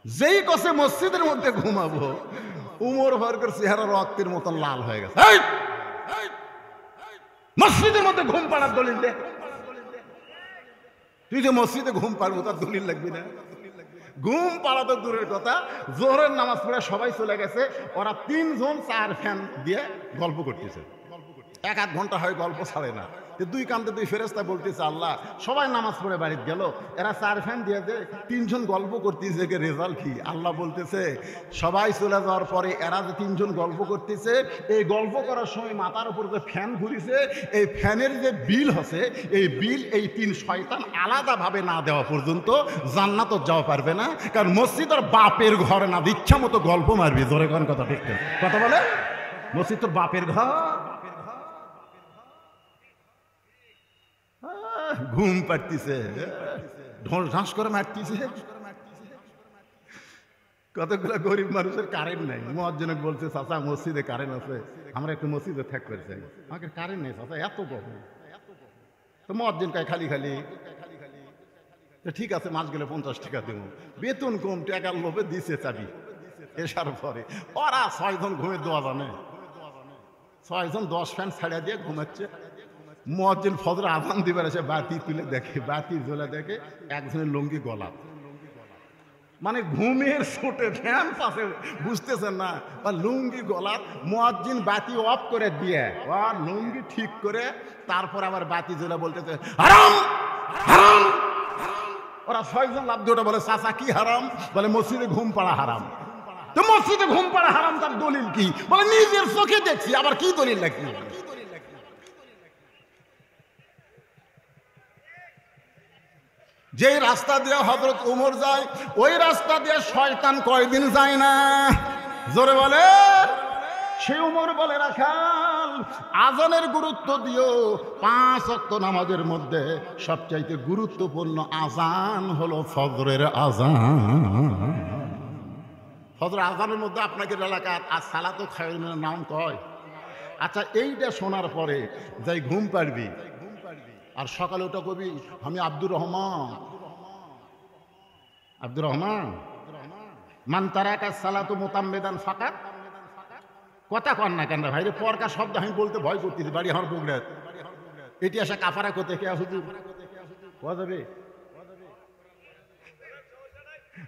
যেই কসে মসজিদের মধ্যে ঘুমাবো, উমর ফারুকের চেহারা রক্তের মতো লাল হয়ে গেছে। মসজিদের মধ্যে ঘুম পাড়ার দলিল দে। তুই যে মসজিদে ঘুম পাড়বো তার দলিল লাগবি না? ঘুম পাড়া তো দূরের কথা, জোহরের নামাজ পড়ে সবাই চলে গেছে, ওরা 3 জন 4 ফ্যান দিয়ে গল্প করতেছে। 1-1 ঘন্টা হয় গল্প ছাড়ে না। 2 কান্দে 2 ফেরেশতা বলতেছে, আল্লাহ সবাই নামাজ পড়ে বাড়িতে গেল, এরা 4 ফ্যান দিয়ে 3 জন গল্প করতেছে, রেজাল্ট কি? আল্লাহ বলতেছে, সবাই চলে যাওয়ার পরে এরা যে 3 জন গল্প করতেছে, এই গল্প করার সময় মাথার উপর যে ফ্যান ঘুরিছে, এই ফ্যানের যে বিল হচ্ছে, এই বিল এই 3 শয়তান আলাদাভাবে না দেওয়া পর্যন্ত জান্নাত যাওয়া পারবে না। কারণ মসজিদ আর বাপের ঘর না, ইচ্ছা মতো গল্প মারবি। জোরে কোন কথা ঠিক কথা বলে? মসজিদ তোর বাপের ঘর। ঘুম পাড়তিছে, ঢোল ঢাস করে মারতিছে। কতগুলো গরিব মানুষের কারেন্ট নেই। মুয়াজ্জিন বলছে, চাচা মসজিদে কারেন্ট আছে, আমরা একটু মসজিদে থাকতে চাই। আমাকে কারেন্ট নেই চাচা, এত গরম। তো মুয়াজ্জিন কয়, খালি খালি ঠিক আছে, মাস গেলে 50 টাকা দেব। বেতন কম, টাকার লোভে দিছে চাবি। এসার পরে ওরা 6 জন ঘুমে দোয়া জানে, 6 জন 10 ফ্যান ছাড়িয়ে দিয়ে ঘুমাচ্ছে। মুয়াজ্জিন ফজর আযান দিবার এসে বাতি তুলে দেখে, বাতি জ্বলে দেখে একজনের লুঙ্গি গলা। মানে ঘুমের ছোটে ফ্যান পাশে, বুঝতেছেন না, বা লুঙ্গি গলার মুয়াজ্জিন বাতি অফ করে দিয়ে আর লুঙ্গি ঠিক করে তারপর আবার বাতি জ্বলে বলতেছে হারাম হারাম। ওরা 6 জন লাভ দিয়ে ওটা বলে চাচা কি হারাম? বলে মসজিদে ঘুম পাড়া হারাম। তো মসজিদে ঘুম পাড়া হারাম, তার দলিল কি? বলে নিজের চোখে দেখছি, আবার কি দলিল লাগছে? যেই রাস্তা দিয়ে হযরত ওমর যায় ওই রাস্তা দিয়ে শয়তান কয়দিন যায় না? জোরে বলে। সে ওমর বলে রাখাল আজানের গুরুত্ব দিও, 5 ওয়াক্ত নামাজের মধ্যে সবচাইতে গুরুত্বপূর্ণ আজান হলো ফজরের আজান। ফজর আজানের মধ্যে আপনাকে এলাকার আর সালাতু খায়রুন মিনান নাওম কয়। আচ্ছা, এইটা শোনার পরে যাই ঘুম পাড়বি, আর সকালে ওটা কবি আমি আব্দুর রহমান, আব্দুর রহমান মান তারাকা সালাতু মুতাম্মিদান ফাকাত। কথা কন না কেন ভাই রে? পরকা শব্দ আমি বলতে ভয় করতেছি, বাড়ি আমার বগুড়াত। এটি আসা কাফারা করতে কে হুজুর কোয়া যাবে?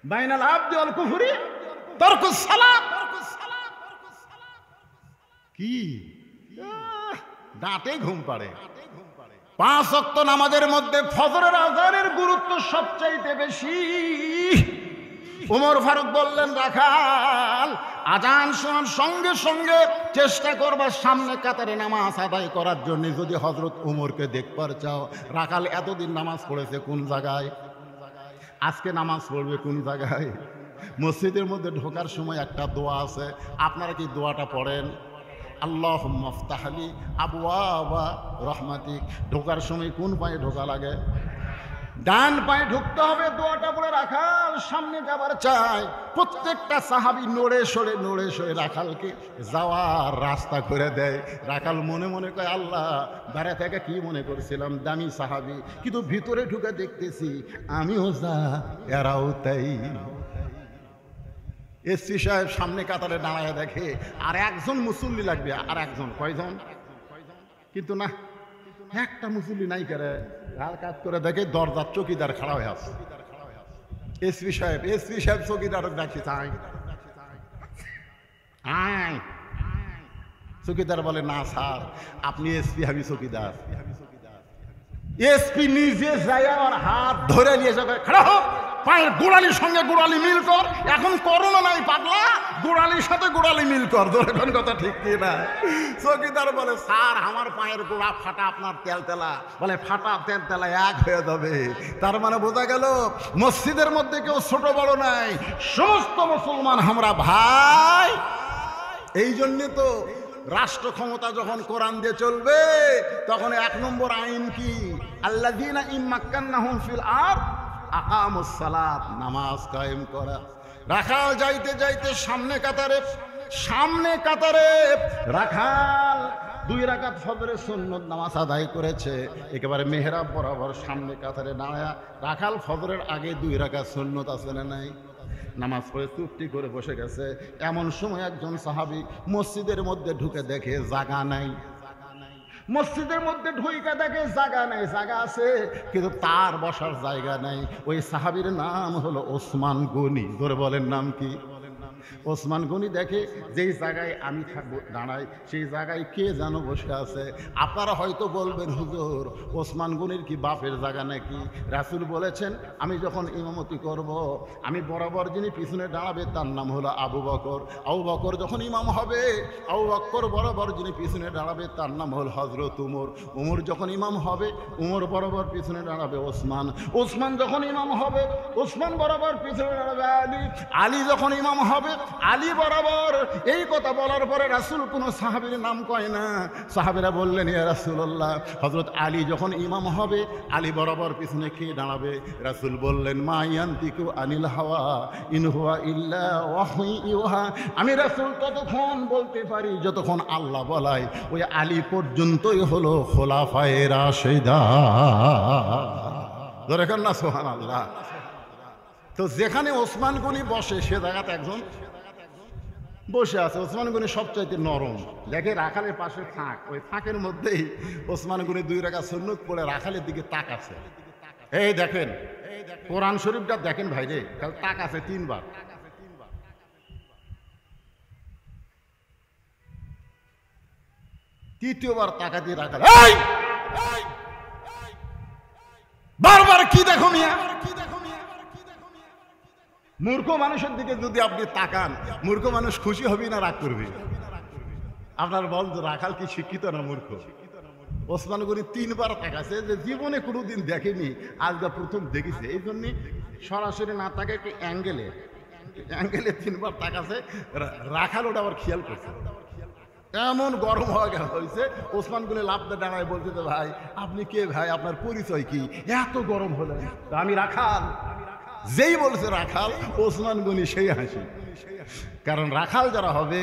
বাইনাল আবদি ওয়াল কুফরি তারকুস সালাত। কি দাঁতে ঘুম পাড়ে। 5 ওয়াক্ত নামাজের মধ্যে ফজরের আজানের গুরুত্ব সবচাইতে বেশি। ওমর ফারুক বললেন রাখাল আজান শোনার সঙ্গে সঙ্গে চেষ্টা করবার সামনে কাতারে নামাজ আদায় করার জন্য। যদি হযরত ওমরকে দেখবার চাও, রাখাল এতদিন নামাজ পড়েছে কোন জায়গায়, আজকে নামাজ পড়বে কোন জায়গায়? মসজিদের মধ্যে ঢোকার সময় একটা দোয়া আছে, আপনারা কি দোয়াটা পড়েন? আল্লাহুম্মা ফতাহলি আবওয়াবা রহমাতিক। ঢোকার সময় কোন পায়ে ঢোকা লাগে? ডান পায়ে ঢুকতে হবে। দোয়াটা পড়ে রাখাল সামনে যাবার চায়। প্রত্যেকটা সাহাবী নড়ে সরে রাখালকে যাওয়ার রাস্তা করে দেয়। রাখাল মনে মনে কয় আল্লাহ, বাইরে থেকে কি মনে করছিলাম দামি সাহাবী, কিন্তু ভিতরে ঢুকে দেখতেছি আমিও যা এরাও তাই। এসপি সাহেব সামনে কাতারে দাঁড়ায় দেখে আর একজন মুসল্লি লাগবে, আর একজন কয়জন? কিন্তু না, একটা মুসল্লি নাই করে। কাজ করে দেখে দরজার চকিদার খাড়া হয়ে আছে। এসপি সাহেব চকিদার ডাকছে চাই। চকিদার বলে না স্যার, আপনি এসপি, আমি চকিদার। এসপি নিজে যায় আর হাত ধরে নিয়ে যাবে, খাড়া হোক, পায়ের গোড়ালির সঙ্গে গোড়ালি মিল কর। এখন করোনা নাই পাগলা, গোড়ালির সাথে গোড়ালি মিল কর। এখন কথা ঠিক কি না? চকিদার বলে স্যার আমার পায়ের গোড়া ফাটা, আপনার তেলতেলা। বলে ফাটা তেলতেলা এক হয়ে যাবে। তার মানে বোঝা গেল মসজিদের মধ্যে কেউ ছোট বড় নাই, সমস্ত মুসলমান আমরা ভাই। এই জন্যে তো রাষ্ট্র ক্ষমতা যখন কোরআন দিয়ে চলবে তখন 1 নম্বর আইন কি? আল্লাযীনা ইম্মাক্কান্নাহুম ফিল আরদ আকামুস সালাত, নামাজ কায়েম করা। রাখাল যাইতে যাইতে সামনে কাতারে রাখাল 2 রাকাত ফজরের সুন্নত নামাজ আদায় করেছে। একেবারে মেহরাব বরাবর সামনে কাতারে দাঁড়ায়া রাখাল ফজরের আগে 2 রাকাত সুন্নত আছে না নাই? নামাজ পড়ে চুপটি করে বসে গেছে। এমন সময় একজন সাহাবী মসজিদের মধ্যে ঢুকে দেখে জায়গা নাই। মসজিদের মধ্যে ঢুইকা দেখে জায়গা নাই, জায়গা আছে কিন্তু তার বসার জায়গা নাই। ওই সাহাবীর নাম হলো ওসমান গনি। ধরে বলেন নাম কি? ওসমান গনি দেখে যেই জায়গায় আমি থাকবো দাঁড়াই, সেই জায়গায় কে যেন বসে আছে। আপনারা হয়তো বলবেন হুজুর ওসমান গনির কি বাপের জায়গা নাকি? রাসূল বলেছেন আমি যখন ইমামতি করব, আমি বরাবর যিনি পিছনে দাঁড়াবে তার নাম হলো আবু বকর। আবু বকর যখন ইমাম হবে, আবু বকর বরাবর যিনি পিছনে দাঁড়াবে তার নাম হল হযরত উমর। উমর যখন ইমাম হবে, উমর বরাবর পিছনে দাঁড়াবে ওসমান। ওসমান যখন ইমাম হবে, ওসমান বরাবর পিছনে দাঁড়াবে আলী। আলী যখন ইমাম হবে, আলী বরাবর। এই কথা বলার পরে রাসূল কোন সাহাবীর নাম কয় না। সাহাবীরা বললেন ইয়া রাসূলুল্লাহ, হযরত আলী যখন ইমাম হবে, আলী বরাবর পিছনে কে দাঁড়াবে? রাসূল বললেন মা ইয়ান্তিকু আনিল হাওয়া ইন হুয়া ইল্লা ওয়াহী ইউহা। আমি রাসূল ততক্ষণ বলতে পারি যতক্ষণ আল্লাহ বলায়। ওই আলী পর্যন্তই হলো খোলাফায়ে রাশিদা। দেখেন না সুবহানাল্লাহ। তো যেখানে ওসমান গনি বসে সে জায়গাতে একজন বসে আছে। ওসমান গনি সবচাইতে নরম। দেখে রাখালের পাশে ফাঁক, ওই ফাঁকের মধ্যেই ওসমান গনি 2 রাকাত সুন্নত পড়ে রাখালের দিকে তাকাচ্ছে। এই দেখেন কোরআন শরীফটা দেখেন ভাই রে, কাল তাক আছে 3 বার। তৃতীয়বার টাকা দিয়ে রাখা, বারবার কি দেখো মিয়া? মূর্খ মানুষের দিকে যদি আপনি তাকান, মূর্খ মানুষ খুশি হবে না রাগ করবে? আপনার বল তো রাখাল কি শিক্ষিত না মূর্খ? ওসমান গনি 3 বার তাকাছে, যে জীবনে কোনোদিন দেখেনি, আজকে প্রথম দেখেছে। এই জন্য সরাসরি না তাকে একটু অ্যাঙ্গেলে 3 বার তাকাছে। রাখাল ওটা আবার খেয়াল করছে। এমন গরম হয়েছে, ওসমান গনি লাফতে দাঁড়ায় বলছে, ভাই আপনি কে ভাই, আপনার পরিচয় কি, এত গরম হলেন? আমি রাখাল। যেই বলছে রাখাল, ওসমান গনি সেই হাসি। কারণ রাখাল যারা হবে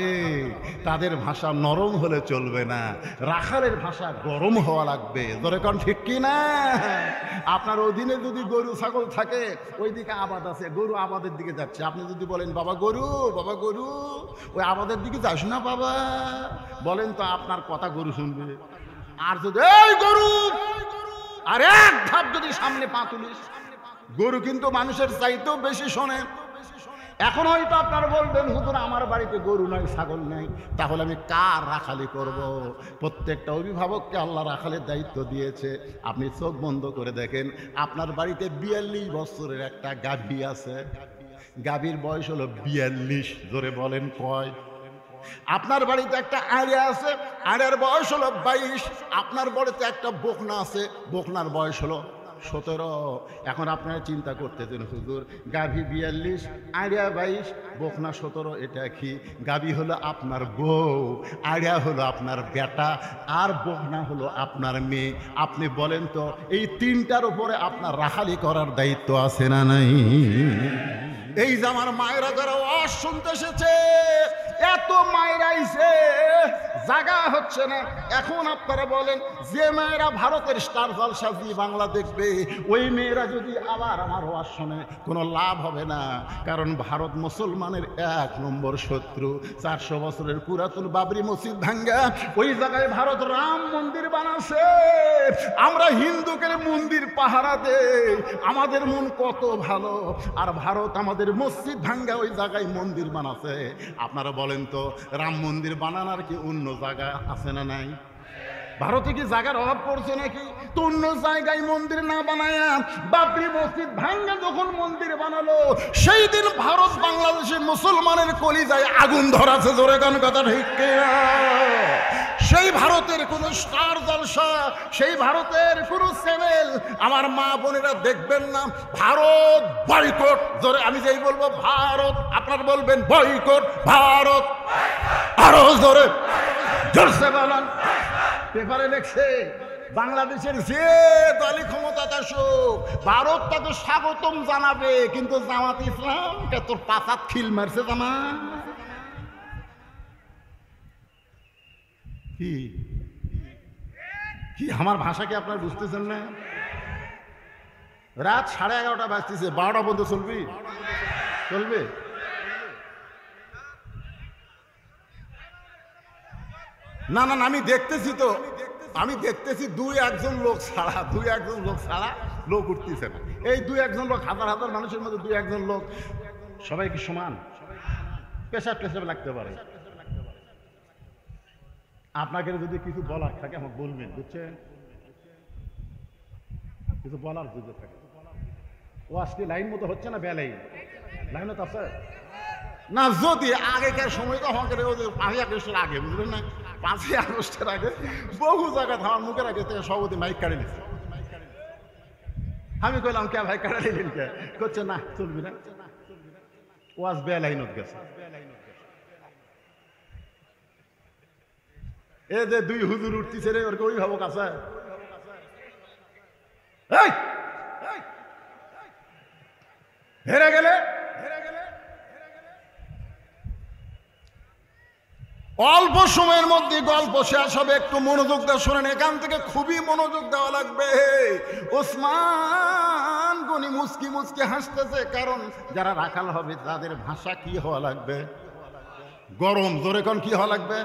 তাদের ভাষা নরম হলে চলবে না, রাখালের ভাষা গরম হওয়া লাগবে। ধরে কোন ঠিক কি না? আপনার অধীনে যদি গরু ছাগল থাকে, ওইদিকে আবাদ আছে, গরু আবাদের দিকে যাচ্ছে, আপনি যদি বলেন বাবা গরু, বাবা গরু, ওই আবাদের দিকে যাস না বাবা, বলেন তো আপনার কথা গরু শুনবে? আর যদি এই গরু, আর এক ধাপ যদি সামনে পা তুলিস, গরু কিন্তু মানুষের চাইতেও বেশি শোনে। এখন হয়তো আপনারা বলবেন, হুজুর আমার বাড়িতে গরু নাই, ছাগল নাই, তাহলে আমি কার রাখালি করব? প্রত্যেকটা অভিভাবককে আল্লাহ রাখালের দায়িত্ব দিয়েছে। আপনি চোখ বন্ধ করে দেখেন, আপনার বাড়িতে 42 বছরের একটা গাভী আছে, গাভীর বয়স হলো 42। জোরে বলেন কয়? আপনার বাড়িতে একটা আড়িয়া আছে, আড়িয়ার বয়স হলো 22। আপনার বাড়িতে একটা বকনা আছে, বকনার বয়স হলো 17। এখন আপনারা চিন্তা করতেছেন, হুজুর গাভী 42, আড়িয়া 22, বকনা 17, এটা কি? গাভী হলো আপনার বউ, আড়িয়া হলো আপনার বেটা, আর বকনা হলো আপনার মেয়ে। আপনি বলেন তো, এই 3টার উপরে আপনার রাখালি করার দায়িত্ব আছে না নাই? এই যে আমার মায়েরা যারা ওয়াজ শুনতে এসেছে, এত মায়েরা আইছে, জায়গা হচ্ছে না। এখন আপনারা বলেন, যে মেয়েরা ভারতের স্টার জলসা জি বাংলা দেখবে, ওই মেয়েরা যদি আবার আমার ওয়াজ শোনে, কোনো লাভ হবে না। কারণ ভারত মুসলমানের 1 নম্বর শত্রু। 400 বছরের পুরাতন বাবরি মসজিদ ভাঙ্গা ওই জায়গায় ভারত রাম মন্দির বানাচ্ছে। আমরা হিন্দুকে মন্দির পাহারা দেই, আমাদের মন কত ভালো, আর ভারত আমাদের মসজিদ ভাঙ্গা ওই জায়গায় মন্দির বানাচ্ছে। আপনারা বলেন তো, রাম মন্দির বানানোর কি অন্য জায়গা আছে না নাই? ভারতে কি জায়গার অভাব পড়ছে নাকি? তো অন্য জায়গায় মন্দির না বানায়া বাবরি মসজিদ ভাঙ্গা যখন মন্দির বানালো, সেই দিন ভারত বাংলাদেশের মুসলমানের কলিজায় আগুন ধরাছে। জোরে গান কথা ঠিক কিনা? সেই ভারতের কোন স্টার জলসা, সেই ভারতের কোন চ্যানেল আমার মা বোনেরা দেখবেন না। ভারত বয়কট। জোরে আমি যেই বলবো ভারত, আপনারা বলবেন বয়কট ভারত। আরো জোরে, জোরসে বলেন। পেপারে লেখছে, বাংলাদেশের যে দলই ক্ষমতা আসুক, ভারত তাকে স্বাগতম জানাবে, কিন্তু জামাত ইসলামকে তোর পাতাত খিল মারছে। জামাত কি কি আমার ভাষা কি আপনার বুঝতেছেন না? রাত 11:30 বাজতেছে, 12টা পর্যন্ত চলবে? না না, আমি দেখতেছি তো, আমি দেখতেছি 2-1 লোক ছাড়া লোক উঠতেছে না। এই 2-1 লোক, হাজার হাজার মানুষের মধ্যে 2-1 লোক, সবাই কি সমান? পেশাব লাগতে পারে। আপনাকে যদি কিছু বলার থাকে আমাকে বলবেন, বুঝছেন? কিছু বলার যদি থাকে। ও আজকে লাইন মতো হচ্ছে না, বেলাইন লাইন তো আছে না। যদি আগেকার সময় তো আমাকে 5ই আগস্টের আগে, বুঝলেন না, 5ই আগস্টের আগে বহু জায়গায় আমার মুখের আগে থেকে সভাপতি মাইক কাটে নিচ্ছে। আমি কইলাম কে ভাই কাটে নিলেন কে? করছে না চলবি না, ওয়াজ বেলাইনত গেছে। এ যে 2 হুজুর উঠতেছে রে, ওর অভিভাবক আছে? হেরে গেলে অল্প সময়ের মধ্যে গল্প শেষ হবে। একটু মনোযোগ দিয়ে শোনেন, এখান থেকে খুবই মনোযোগ দেওয়া লাগবে। ওসমান গনি মুচকি মুচকি হাসতেছে, কারণ যারা রাখাল হবে তাদের ভাষা কি হওয়া লাগবে? গরম। জোরে কোন কি হওয়া লাগবে?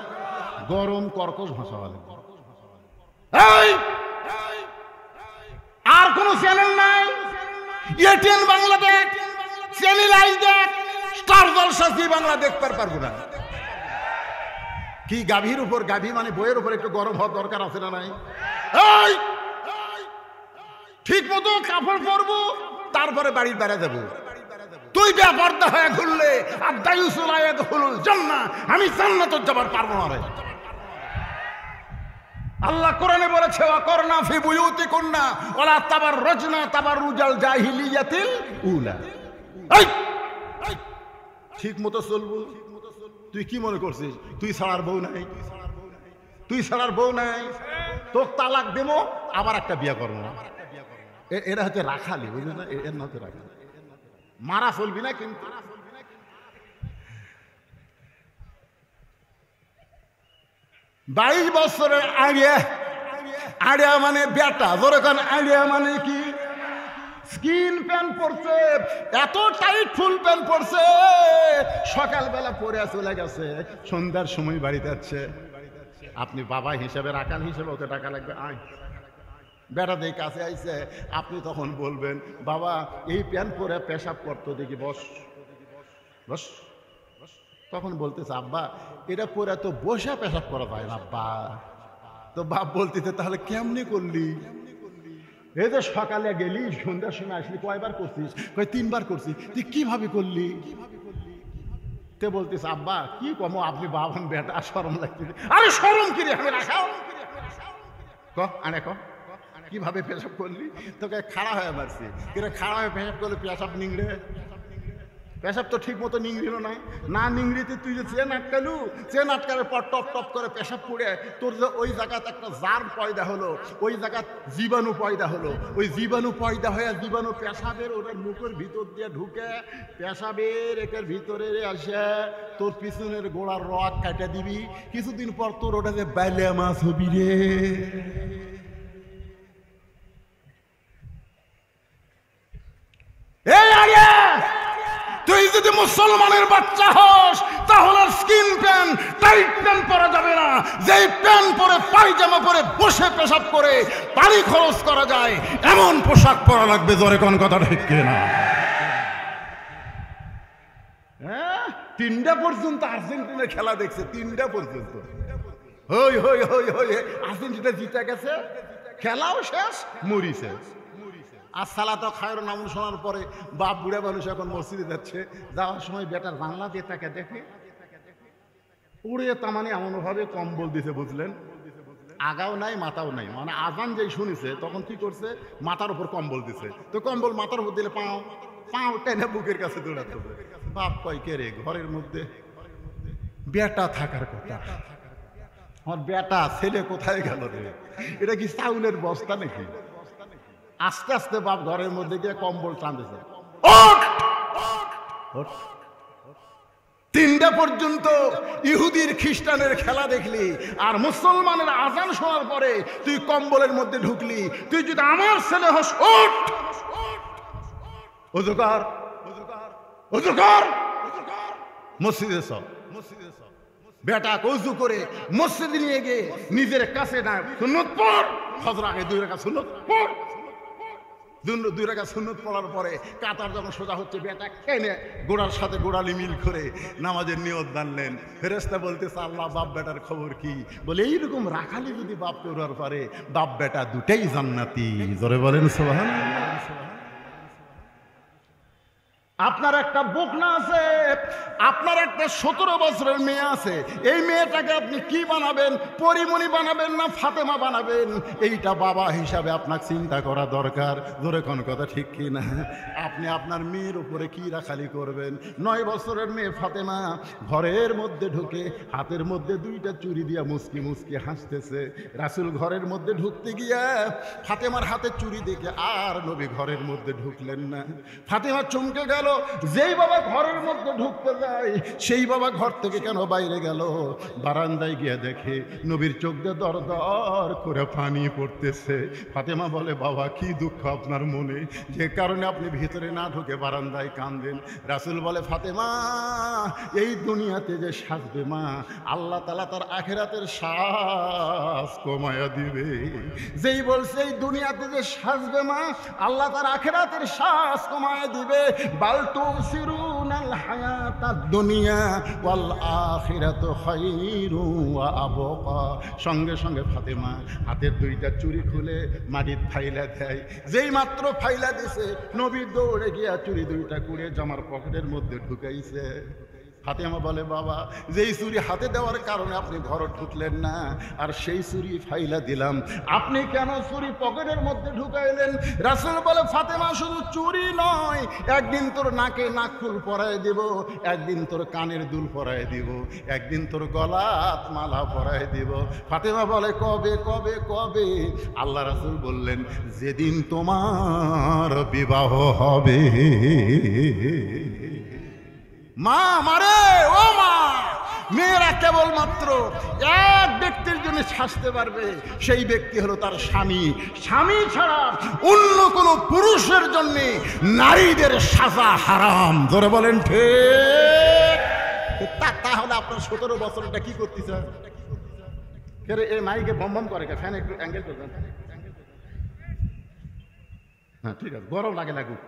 গরম কর্কশ ভাষা হওয়া লাগবে। আর কোন চ্যানেল নাই, এটিএন বাংলা দেখ, চ্যানেল আই দেখ, স্টার জলসা জি বাংলা দেখতে পারবো না। কি গাভীর উপর, গাভী মানে বইয়ের উপর একটু গরম হওয়ার দরকার আছে না নাই? এই ঠিক মতো কাপড় পরবো, তারপরে বাড়ির বেড়া যাবো। তুই বেপর্দা হয়ে ঘুরলে আর দায়ুসুলায় হলুল জান্নাহ, আমি জান্নাতে যাবার পারবো না রে। আল্লাহ কোরআনে বলেছে ওয়াকরনা ফি বুয়ুতিকুন্না ওয়ালা তাবাররুজনা তাবাররুজাল জাহিলিয়াতিল উলা। এই ঠিক মতো চলবো। তুই কি মনে করছিস তুই ছাড়ার বউ নাই? তুই ছাড়ার বউ নাই, তোকে তালাক দেবো, আবার একটা বিয়ে করবো না। এরা হচ্ছে রাখালি, বুঝলি না? এর না হচ্ছে রাখালি। মারা চলবি না কিন্তু। 22 বছরের আড়িয়া, আড়িয়া মানে বেটা, যেরকম আড়িয়া মানে কি স্কিন প্যান্ট পরছে, এত টাইট ফুল প্যান্ট পরছে, সকালবেলা পরে চলে গেছে, সন্ধ্যার সময় বাড়িতে যাচ্ছে। আপনি বাবা হিসেবে, রাখাল হিসেবে ওকে টাকা লাগবে, আয় বেটা দিয়ে কাছে আইছে, আপনি তখন বলবেন বাবা এই প্যান্ট পরে পেশাব করতো দেখি, বস বস। তখন বলতেছে আব্বা এটা পরে তো বসে পেশাব করা যায় না আব্বা। তো বাপ বলতেছে তাহলে কেমনি করলি? এই যে সকালে গেলি, সন্ধ্যার সময় আসলি, কয়বার করছিস? কয় 3 বার করছি। তুই কিভাবে করলি? তে বলতেছে আব্বা কি কমো, আপনি বাবান বেটা, শরম লাগতেছে। আরে শরম কি রে, আমি রাখাও আনে ক কিভাবে পেশাব করলি? তোকে খাড়া হয়ে মারছি, কিন্তু খাড়া হয়ে পেশাব করলে পেশাব নিংড়ে, পেশাব তো ঠিক মতো নিংড়িল না। না নিংড়িতে তুই যে চেন আটকালু, চেন আটকানোর পর টপ টপ করে পেশাব পড়ে তোর যে ওই জায়গাতে একটা জার পয়দা হলো, ওই জায়গা জীবাণু পয়দা হলো, ওই জীবাণু পয়দা হয়ে জীবাণু পেশাবের ওটার মুখের ভিতর দিয়ে ঢুকে, পেশাবের একের ভিতরে আসে তোর পিছনের গোড়ার রক কাটে দিবি। কিছুদিন পর তোর ওটা যে বাইলে মাছ হবি রে। তুই যদি মুসলমানের বাচ্চা হস তাহলে স্কিন প্যান্ট, টাইট প্যান্ট পরা যাবে না। যেই প্যান্ট পরে, পায়জামা পরে বসে পেশাব করে পানি খরচ করা যায় এমন পোশাক পরা লাগবে। জোরে কোন কথা ঠিক কিনা? হ্যাঁ, 3টা পর্যন্ত আর্জেন্টিনার খেলা দেখছে, 3টা পর্যন্ত। হই হই হই হই, আর্জেন্টিনা জিতে গেছে, খেলাও শেষ, মুড়ি শেষ। আর সালাত খায়ের নাম শোনার পরে বাপ বুড়া মানুষ এখন মসজিদে যাচ্ছে, যাওয়ার সময় বেটার জানলা দিয়ে তাকে দেখে উড়ে তামানে এমনভাবে কম্বল দিছে, বুঝলেন? আগাও নাই মাথাও নাই, মানে আজান যেই শুনেছে তখন কি করছে, মাথার উপর কম্বল দিছে। তো কম্বল মাথার উপর দিলে পাও পাও টেনে বুকের কাছে দৌড়াতে হবে। বাপ কয় কে রে, ঘরের মধ্যে বেটা থাকার কথা, আমার বেটা ছেলে কোথায় গেল রে? এটা কি চাউলের বস্তা নাকি? আস্তে আস্তে বাপ ঘরের মধ্যে গিয়ে কম্বল টানতেছে। 3টা পর্যন্ত ইহুদির খ্রিস্টানের খেলা দেখলি, আর মুসলমানের আজান শোনার পরে তুই কম্বলের মধ্যে ঢুকলি। তুই যদি আমার ছেলে হস, ওঠ, ওযু কর, ওযু কর, মসজিদে সব। বেটা ওযু করে মসজিদে নিয়ে গিয়ে নিজের কাছে না সুন্নত পড়, ফজর আগে 2 রাকাত সুন্নত পড়। 2 রাকাত সুন্নত পড়ার পরে কাতার যখন সোজা হচ্ছে, বেটা কেনে গোড়ার সাথে গোড়ালি মিল করে নামাজের নিয়ত বানলেন। ফেরেশতা বলতেছে আল্লাহ বাপ বেটার খবর কি? বলে এইরকম রাখালি যদি বাপ করার পারে, বাপ বেটা দুটাই জান্নাতি। জোরে বলেন সুবহানাল্লাহ। আপনার একটা বকনা আছে, আপনার একটা 17 বছরের মেয়ে আছে, এই মেয়েটাকে আপনি কি বানাবেন? পরিমণি বানাবেন না ফাতেমা বানাবেন? এইটা বাবা হিসাবে আপনার চিন্তা করা দরকার। জোরে কোন কথা ঠিক কি না? আপনি আপনার মেয়ের উপরে কি রাখালি করবেন? 9 বছরের মেয়ে ফাতেমা ঘরের মধ্যে ঢুকে হাতের মধ্যে 2টা চুড়ি দিয়া মুসকি মুসকি হাসতেছে। রাসূল ঘরের মধ্যে ঢুকতে গিয়া ফাতেমার হাতে চুড়ি দেখে আর নবী ঘরের মধ্যে ঢুকলেন না। ফাতেমা চমকে গেল, যেই বাবা ঘরের মধ্যে ঢুকতে যায় সেই বাবা ঘর থেকে কেন বাইরে গেল? বারান্দায় গিয়ে দেখে নবীর চোখ দিয়ে দর দর করে পানি পড়তেছে। ফাতেমা বলে, বাবা কি দুঃখ আপনার মনে, যে কারণে আপনি ভিতরে না ঢুকে বারান্দায় কাঁদেন? রাসূল বলে, ফাতেমা এই দুনিয়াতে যে সাজবে মা, আল্লাহ তাআলা তার আখিরাতের শ্বাস কমায়া দিবে। যেই বলছে এই দুনিয়াতে যে সাজবে মা, আল্লাহ তার আখিরাতের শ্বাস কমায়া দিবে। বাল তুসিরুনাল হায়াতাদ দুনিয়া ওয়াল আখিরাতু খায়রু ওয়া আবকা। সঙ্গে সঙ্গে ফাতেমা হাতের দুইটা চুড়ি খুলে মাটির ফাইলা দেয়। যেই মাত্র ফাইলা দিছে, নবী দৌড়ে গিয়া চুড়ি দুইটা কুড়ে জামার পকেটের মধ্যে ঢুকাইছে। ফাতেমা বলে, বাবা যেই চুরি হাতে দেওয়ার কারণে আপনি ঘরে ঢুকলেন না, আর সেই চুরি ফাইলা দিলাম, আপনি কেন চুরি পকেটের মধ্যে ঢুকাইলেন? রাসূল বলে, ফাতেমা শুধু চুরি নয়, একদিন তোর নাকে নাকফুল পরায় দিব, একদিন তোর কানের দুল পরায় দিব, একদিন তোর গলাত মালা পরায় দিব। ফাতেমা বলে, কবে কবে কবে? আল্লাহ রাসূল বললেন, যেদিন তোমার বিবাহ হবে। মা মারে, ও মা, মেয়েরা কেবলমাত্র এক ব্যক্তির জন্য শাস্তে পারবে, সেই ব্যক্তি হলো তার স্বামী। স্বামী ছাড়া অন্য কোনো পুরুষের জন্য নারীদের সাজা হারাম। ধরে বলেন ঠিক? তাহলে আপনার 17 বছরটা কি করতেছে? এই মাইকে বম বম করে, ফ্যান একটু অ্যাঙ্গেল করবেন। হ্যাঁ ঠিক আছে, গরম লাগে লাগুক,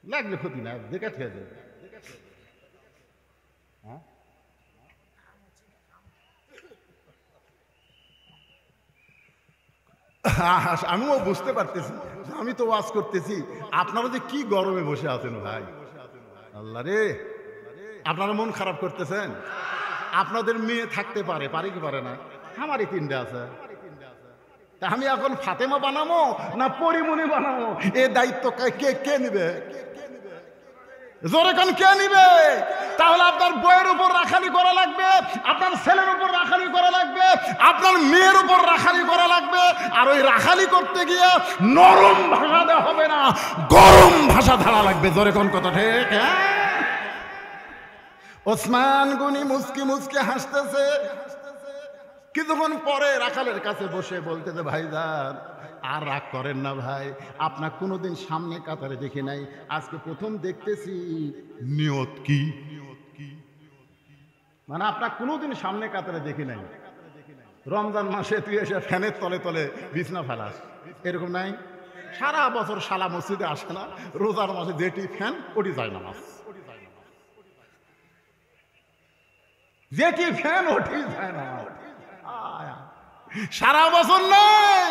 লাগলে ক্ষতি না, দেখে ঠিক আছে। আমিও বুঝতে পারতেছি, আমি তো ওয়াজ করতেছি, আপনারা যে কি গরমে বসে আছেন ভাই। আল্লাহ রে, আপনারা মন খারাপ করতেছেন। আপনাদের মেয়ে থাকতে পারে, পারে কি পারে না? আমারই 3টে আছে। তা আমি এখন ফাতেমা বানাবো না পরিমণি বানাবো? এ দায়িত্ব কে নিবে? জোরে কান কে নিবে? তাহলে আপনার বইয়ের উপর রাখালি করা লাগবে, আপনার ছেলের উপর রাখালি করা লাগবে, আপনার মেয়ের উপর রাখালি করা লাগবে। আর ওই রাখালি করতে গিয়ে নরম ভাষা দেওয়া হবে না, গরম ভাষা ধারা লাগবে। জোরে কোন কথা ঠিক? ওসমান গনি মুস্কি মুস্কি হাসতেছে। কিছুক্ষণ পরে রাখালের কাছে বসে বলতেছে, ভাইজান আর রাগ করেন না ভাই, আপনার কোনোদিন সামনে কাতারে দেখি নাই, আজকে প্রথম দেখতেছি। নিয়ত কি? মানে আপনার কোনোদিন সামনে কাতারে দেখি নাই। রমজান মাসে তুই এসে ফ্যানের তলে তলে বিছনা ফেলাস, এরকম নাই? সারা বছর শালা মসজিদে আসে না, রোজার মাসে যেটি ফ্যান ওটি যায় নামাজ, যেটি ফ্যান ওটি যায় না। সারা বছর নয়,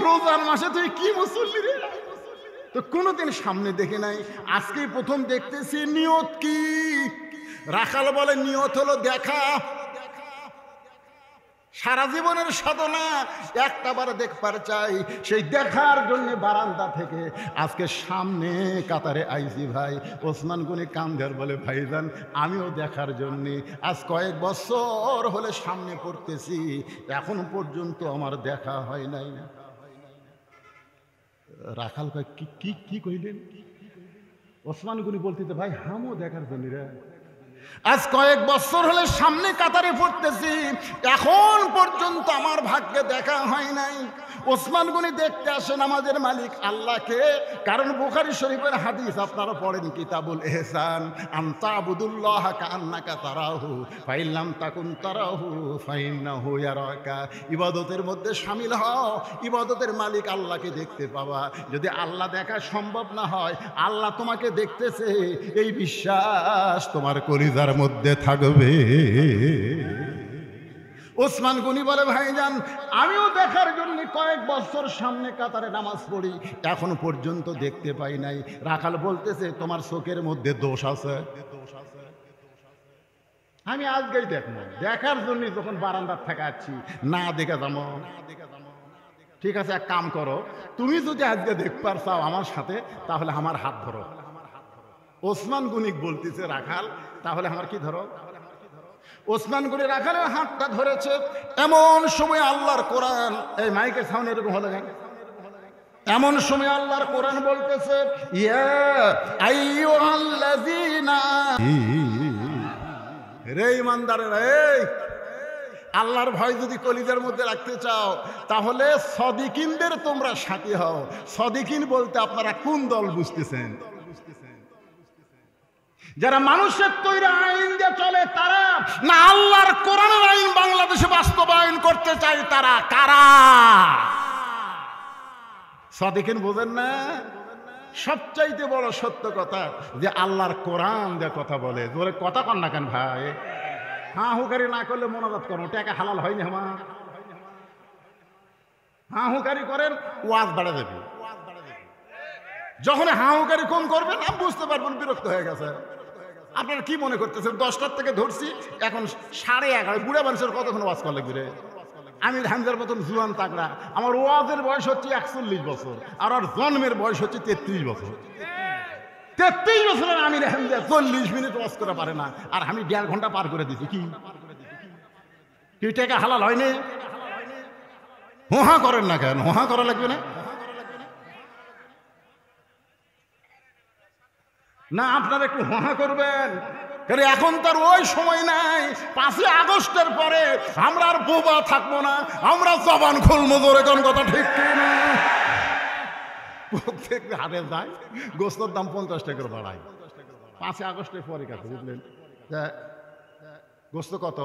রোজার মাসে তুই কি মুসল্লি রে? তো কোনোদিন সামনে দেখে নাই, আজকেই প্রথম দেখতেছি। নিয়ত কি? রাখাল বলে, নিয়ত হলো দেখা। সারা জীবনের সাধনা একটাবার দেখবার চাই, সেই দেখার জন্য বারান্দা থেকে আজকে সামনে কাতারে আইছি ভাই। ওসমান গনি কামদার বলে, ভাইজান আমিও দেখার জন্যে আজ কয়েক বছর হলে সামনে পড়তেছি, এখন পর্যন্ত আমার দেখা হয় নাই। রাখাল ভাই কি কইলেন? ওসমান গনি বলতেছে, ভাই আমিও দেখার জন্য রে, আজ কয়েক বছর হলে সামনে কাতারে পড়তেছি, এখন পর্যন্ত আমার ভাগ্যে দেখা হয় নাই। ওসমান গনি দেখতে আসেন আমাদের মালিক আল্লাহকে, কারণ বুখারী শরীফের হাদিস আপনারা পড়েন, কিতাবুল ইহসান, আনতা আবুদুল্লাহ কান্নাকা তারাহু ফাইন লাম তাকুন তারাহু ফাইন্নাহু ইয়ারাকা। ইবাদতের মধ্যে শামিল হও, ইবাদতের মালিক আল্লাহকে দেখতে পাবা। যদি আল্লাহ দেখা সম্ভব না হয়, আল্লাহ তোমাকে দেখতেছে, এই বিশ্বাস তোমার কলিজার মধ্যে থাকবে। ওসমান গনি বলে, ভাইজান আমিও দেখার জন্য কয়েক বছর সামনে কাতারে নামাজ পড়ি, এখন পর্যন্ত দেখতে পাই নাই। রাখাল বলতেছে, তোমার চোখের মধ্যে দোষ আছে। আমি আজকেই দেখবো, দেখার জন্য যখন বারান্দার থেকে আসছি, না দেখে যাবো। ঠিক আছে, এক কাম করো, তুমি যদি আজকে দেখবার চাও আমার সাথে, তাহলে আমার হাত ধরো। ওসমান গনি বলতেছে, রাখাল তাহলে আমার কি ধরো? ওসমান গনি রাখালের হাতটা ধরেছে। এমন সময় আল্লাহর কোরআন, এই মাইকের সাউন্ড এরকম হলো কেন? এমন সময় আল্লাহর কোরআন বলতেছে, ইয়া আইয়ুহাল্লাযীনা, রে ঈমানদারেরা, এই আল্লাহর ভয় যদি কলিজার মধ্যে রাখতে চাও তাহলে সদিকিনদের তোমরা সাথী হও। সদিকিন বলতে আপনারা কোন দল বুঝতেছেন? যারা মানুষের তৈরি আইন দিয়ে চলে তারা, না আল্লাহর কোরআনের আইন বাংলাদেশে বাস্তবায়ন করতে চাই তারা? কারা? সদিকিন বোঝেন না? সবচাইতে বড় সত্য কথা যে আল্লাহর কোরআন দিয়ে কথা বলে। জোরে কথা কন না কেন ভাই? হ্যাঁ হুকারি না করলে মোনাজাত করো, টাকা হালাল হয়নি আমার। হ্যাঁ হুকারি করেন, ওয়াজ বাড়া দেবে। যখন হ্যাঁ হুকারি কম করবেন আপনি বুঝতে পারবেন বিরক্ত হয়ে গেছে। আপনারা কি মনে করতেছেন 10টার থেকে ধরছি, এখন 11:30, বুড়া মানুষের কতক্ষণ ওয়াজ করা লাগবে রে? আমি হামজার মতন জুয়ান তাগড়া, আমার ওয়াজের বয়স হচ্ছে 41 বছর, আর ওর জন্মের বয়স হচ্ছে 33 বছর। 33 বছরের আমি হামজা 40 মিনিট ওয়াজ করা পারে না, আর আমি 1.5 ঘন্টা পার করে দিচ্ছি। কি টাকা হালাল হয়নি? হোহা করেন না কেন? হোহা করা লাগবে না? না আপনারা একটু হোহা করবেন, কারণ এখন তার ওই সময় নাই। 5ই আগস্টের পরে আমরা আর বোবা থাকবো না, আমরা জবান খুলবো। জোরে কোন কথা ঠিক না? প্রত্যেক হাটে যায়, গোস্তর দাম 50 টাকা করে বাড়ায়। 5ই আগস্টের পরে কাছে বুঝলেন গোস্ত কত?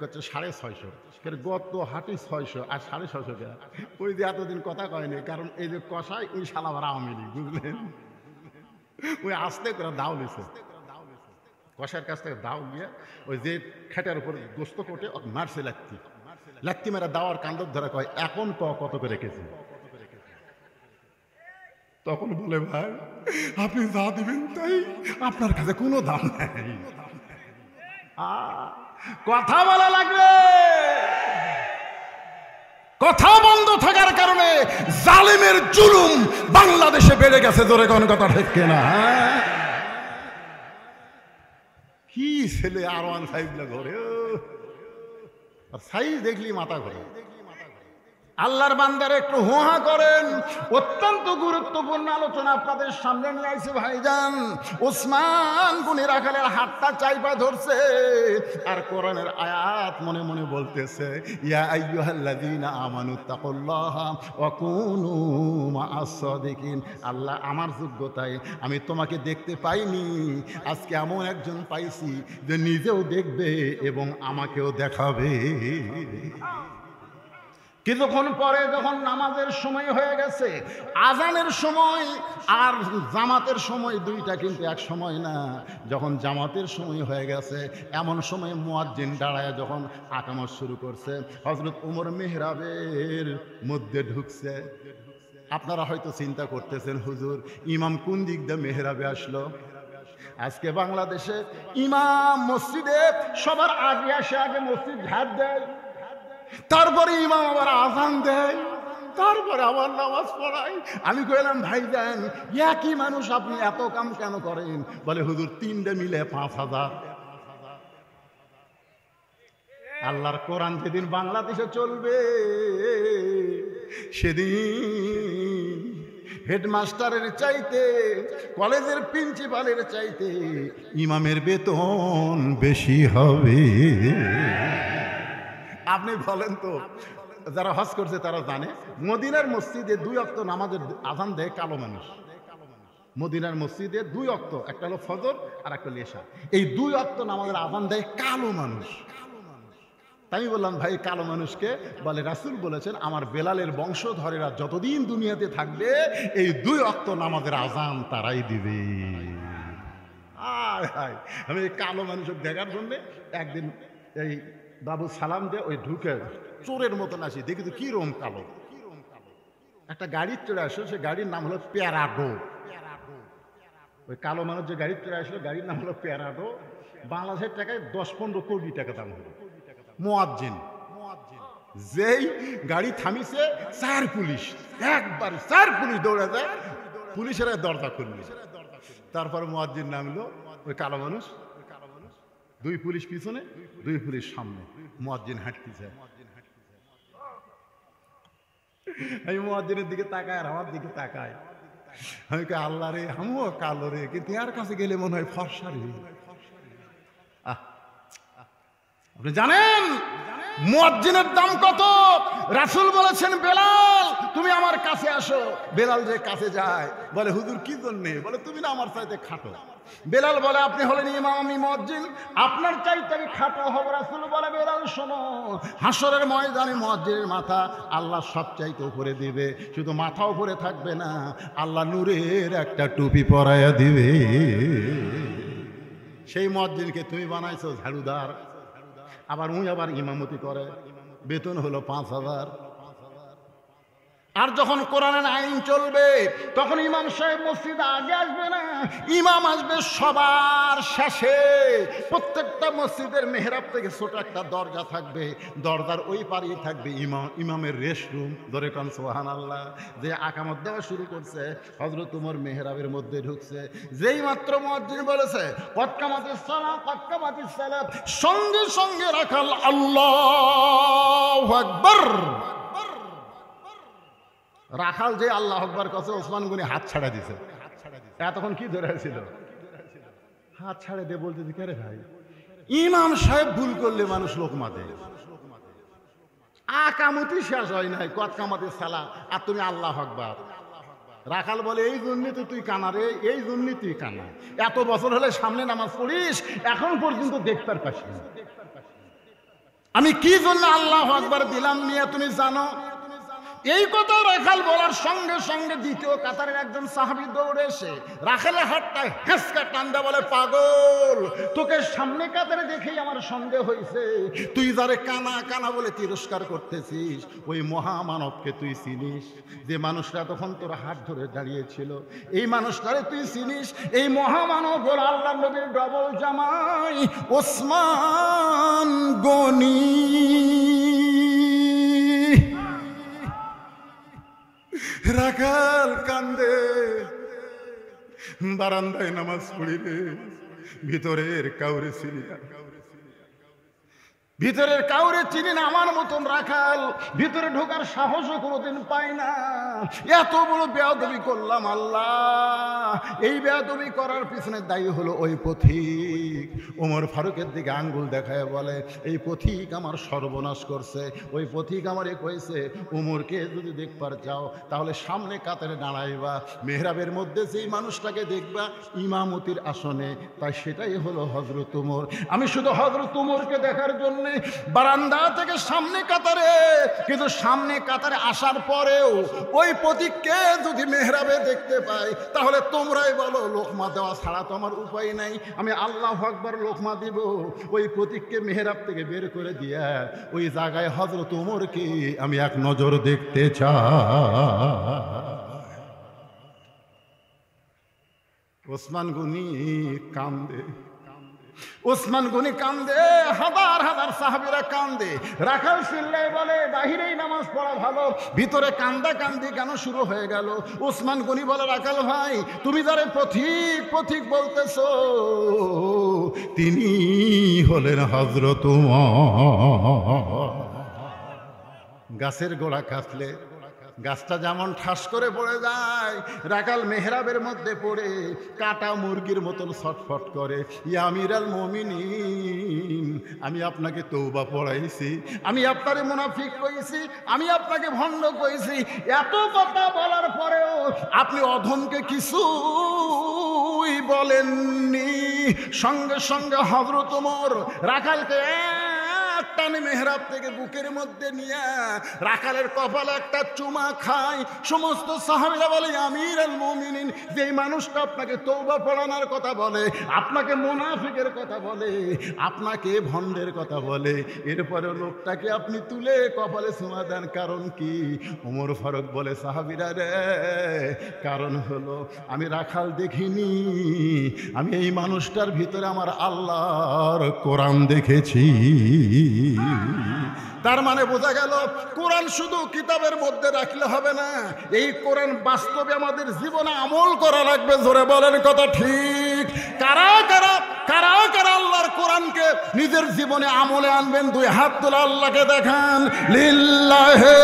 হচ্ছে 650। গত হাটে 600 আর 650 টাকা। ওই যে এতদিন কথা কয়নি, কারণ এই যে কষাই ওই শালাবার আওয়ামী লীগ, বুঝলেন? ওই আস্তে করে দাও নিছে, কষার কাছ থেকে দাও গিয়ে ওই যে খেটার উপরে গোস্ত কোটে মারছে লাত্তি মেরা দাওয়ার কান্দর ধরে কয়, এখন কত করে রেখেছে? তখন বলে, ভাই আপনি যা দিবেন তাই, আপনার কাছে কোনো দাম নাই। কথা বলা লাগবে। কথা বন্ধ থাকার কারণে জালিমের জুলুম বাংলাদেশে বেড়ে গেছে। জোরে কোন কথা ঠিক কিনা? কি ছেলে R1 5 ঘরে, সাইজ দেখলি মাথা ঘরে। আল্লাহর বান্দারে একটু হোহা করেন। অত্যন্ত গুরুত্বপূর্ণ আলোচনা আপনাদের সামনে নিয়ে আইছে ভাইজান। ওসমান গনি রাখালের হাতটা চাইপা ধরছে, আর কোরআনের আয়াত মনে মনে বলতেছে, ইয়া আইয়ুহাল্লাযীনা আমানুত্তাকুল্লাহা ওয়া কুনু মা'আস সাদিকিন। আল্লাহ, আমার যোগ্যতায় আমি তোমাকে দেখতে পাইনি, আজকে এমন একজন পাইছি যে নিজেও দেখবে এবং আমাকেও দেখাবে। কিছুক্ষণ পরে যখন নামাজের সময় হয়ে গেছে, আজানের সময় আর জামাতের সময় দুইটা কিন্তু এক সময় না। যখন জামাতের সময় হয়ে গেছে, এমন সময় মুয়াজ্জিন দাঁড়ায় যখন আকামত শুরু করছে, হযরত ওমর মিহরাবের মধ্যে ঢুকছে। আপনারা হয়তো চিন্তা করতেছেন, হুজুর ইমাম কোন দিক দিয়ে মেহরাবে আসলো? আজকে বাংলাদেশে ইমাম মসজিদে সবার আগে আসে, আগে মসজিদ ঝাড় দেয়, তারপরে ইমাম আবার আজান দেয়, তারপরে আবার নামাজ পড়ায়। আমি কইলাম, ভাইজান একই মানুষ আপনি এত কাম কেন করেন? বলে, হুজুর 3টে মিলে 5000। আল্লাহর কোরআন যেদিন বাংলাদেশে চলবে, সেদিন হেডমাস্টারের চাইতে, কলেজের প্রিন্সিপালের চাইতে ইমামের বেতন বেশি হবে। আপনি বলেন তো, যারা হজ করছে তারা জানে, মদিনার মসজিদে 2 ওয়াক্ত নামাজের আজান দেয় কালো মানুষ। মদিনার মসজিদে 2 ওয়াক্ত, একটা হলো ফজর আর একটা হলো ইশা, এই 2 ওয়াক্ত নামাজের আজান দেয় কালো মানুষ। তাই আমি বললাম, ভাই কালো মানুষকে? বলে, রাসূল বলেছেন আমার বেলালের বংশধরেরা যতদিন দুনিয়াতে থাকবে এই 2 ওয়াক্ত নামাজের আজান তারাই দিবে। আমি এই কালো মানুষের দেখার জন্য একদিন এই বাবু সালাম দিয়ে ওই ঢুকে চোরের মতন আসি, দেখি তো কিরম কালো। একটা গাড়ির চড়ে আসলো, সে গাড়ির নাম হলো প্যারাডো। ওই কালো মানুষ যে গাড়ির চড়ে আসলো, গাড়ির নাম হলো প্যারাডো। বাংলাদেশের টাকায় 10-15 কোটি টাকা দাম হলো। মুয়াজ্জিন যেই গাড়ি থামিছে, 4 পুলিশ, একবার 4 পুলিশ দৌড়ে যায়, পুলিশেরা দরজা খুলল। তারপর মুয়াজ্জিন নামলো, ওই কালো মানুষ, 2 পুলিশ পিছনে, 2 পুলিশ সামনে, মুয়াজ্জিন হাঁটতেছে। আমি মুয়াজ্জিনের দিকে তাকায় আর আমার দিকে তাকায়, আমি কে আল্লাহ রে, আমিও কালো রে, কিন্তু এর কাছে গেলে মনে হয় ফর্সা রে। আপনি জানেন মুয়াজ্জিনের দাম কত? রাসূল বলেছেন, বেলাল তুমি আমার কাছে আসো। বেলাল যে কাছে যায়, বলে হুজুর কি জন্যে? বলে তুমি না আমার চাইতে খাটো। বেলাল বলে আপনি হলেন ইমাম, আমি মুয়াজ্জিন, আপনার চাইতে আমি খাটো হব। রাসূল বলে বেলাল শোনো, হাসরের ময়দানে মুয়াজ্জিনের মাথা আল্লাহ সব চাইতে উপরে দিবে, শুধু মাথা উপরে থাকবে না, আল্লাহ নূরের একটা টুপি পরাইয়া দিবে। সেই মুয়াজ্জিনকে তুমি বানাইছো ঝাড়ুদার, আবার আবার ইমামতি করে, বেতন হলো 5,000। আর যখন কোরআনের আইন চলবে তখন ইমাম সাহেব মসজিদে আগে আসবে না, ইমাম আসবে সবার শেষে। প্রত্যেকটা মসজিদের মেহরাব থেকে ছোট একটা দরজা থাকবে, দরজার ওই পারেই থাকবে ইমামের রেস্ট রুম। ধরে কান সুবহানাল্লাহ। যে আকামত দেওয়া শুরু করছে, হযরত ওমর মেহরাবের মধ্যে ঢুকছে, যেই মাত্র মুয়াজ্জিন বলেছে কদ কামাতিস সালাত, কদ কামাতিস সালাত, সঙ্গে সঙ্গে রাখাল আল্লাহু আকবার। রাখাল যে আল্লাহ আকবার কাছে, ওসমান গনি হাত ছাড়া দিছে। এতক্ষণ কি ধরে ছিল? হাত ছাড়ে দিয়ে বলতে কে রে ভাই, ইমাম সাহেব ভুল করলে মানুষ লোকমা দেয়, আকামতি শেষ হয় নাই, কদ কামাতিস সালাত, আর তুমি আল্লাহ আকবার। রাখাল বলে এই জন্যই তো তুই কানা রে, এই জন্যই তুই কানা, এত বছর হলে সামনে নামাজ পড়িস, এখন পর্যন্ত দেখতে পাস না। আমি কি জন্য আল্লাহ আকবার দিলাম নিয়ে তুমি জানো? এই কথা রাখাল বলার সঙ্গে সঙ্গে দ্বিতীয় কাতারের একজন সাহাবী দৌড়ে এসে রাখালের হাতটা হেঁচকা টান্দা বলে, পাগল, তোকে সামনে কাতারে দেখেই আমার সন্দেহ হয়েছে, তুই যারে কানা কানা বলে তিরস্কার করতেছিস, ওই মহামানবকে তুই চিনিস? যে মানুষটা তখন তোর হাত ধরে দাঁড়িয়েছিল, এই মানুষটারে তুই চিনিস? এই মহামানব হল আল্লাহর নবীর ডবল জামাই ওসমান গনি। রাখাল কান্দে, বারান্দায় নামাজ পড়িলে ভিতরের কাউরে চিনি না, ভিতরের কাউরে চিনি না। আমার মতন রাখাল ভিতরে ঢোকার সাহসও কোনোদিন পাই না। এত বড় বেয়াদবি করলাম আল্লাহ। এই বেয়াদবি করার পিছনে দায়ী হলো ওই পথিক। ওমর ফারুকের দিকে আঙ্গুল দেখায় বলে, এই পথিক আমার সর্বনাশ করছে। ওই পথিক আমারে কইছে, ওমরকে যদি দেখবার চাও তাহলে সামনে কাতারে দাঁড়াইবা, মেহরাবের মধ্যে যেই মানুষটাকে দেখবা ইমামতির আসনে, তাই সেটাই হলো হযরত ওমর। আমি শুধু হযরত ওমরকে দেখার জন্য বারান্দা থেকে সামনে কাতারে, কিন্তু সামনে কাতারে আসার পরেও ওই প্রতীককে যদি মেহরাবে দেখতে পাই, তাহলে তোমরাই বলো লোকমা দেওয়া ছাড়া তো আমার উপায় নাই। আমি আল্লাহু আকবার লোকমা দিব, ওই প্রতীককে মেহরাব থেকে বের করে দিয়া ওই জায়গায় হযরত ওমরকে আমি এক নজর দেখতে চাই। ওসমান গনি কান্দে, ওসমান গনি কান্দে, হাজার হাজার সাহাবীরা কান্দে। রাখাল চিল্লায় বলে, বাহিরেই নামাজ পড়া ভালো, ভিতরে কান্দা কান্দি কেন শুরু হয়ে গেল? ওসমান গনি বলে, রাখাল ভাই, তুমি যারে পথিক পথিক বলতেছো, তিনি হলেন হযরত ওমর। গাছের গোড়া কাটলে গাছটা যেমন ঠাস করে পড়ে যায়, রাখাল মেহরাবের মধ্যে পড়ে কাটা মুরগির মতন ছটফট করে। ইয়া আমিরাল মুমিনিন, আমি আপনাকে তওবা পড়াইছি, আমি আপনারে মুনাফিক কইছি, আমি আপনাকে ভণ্ড কইছি, এত কথা বলার পরেও আপনি অধমকে কিছুই বলেননি। সঙ্গে সঙ্গে হযরত ওমর রাখালকে টানে মেহরাব থেকে বুকের মধ্যে নিয়ে রাখালের কপালে একটা চুমা খায়। সমস্ত সাহাবীরা বলে, আমিরুল মুমিনিন, যে মানুষটা আপনাকে তওবা পড়ানোর কথা বলে, আপনাকে মুনাফিকের কথা বলে, আপনাকে ভণ্ডের কথা বলে, এরপরে লোকটাকে আপনি তুলে কপালে চুমা দেন, কারণ কি? ওমর ফারুক বলে, সাহাবীরা রে, কারণ হলো আমি রাখাল দেখিনি, আমি এই মানুষটার ভিতরে আমার আল্লাহর কোরআন দেখেছি। তার মানে বোঝা গেল, কোরআন শুধু কিতাবের মধ্যে রাখলে হবে না, এই কোরআন বাস্তবে আমাদের জীবনে আমল করা লাগবে। জোরে বলেন কথা ঠিক? কারা কারা কারা কারা আল্লাহর কোরআনকে নিজের জীবনে আমলে আনবেন? দুই হাত তুলে আল্লাহকে দেখান। লিল্লাহে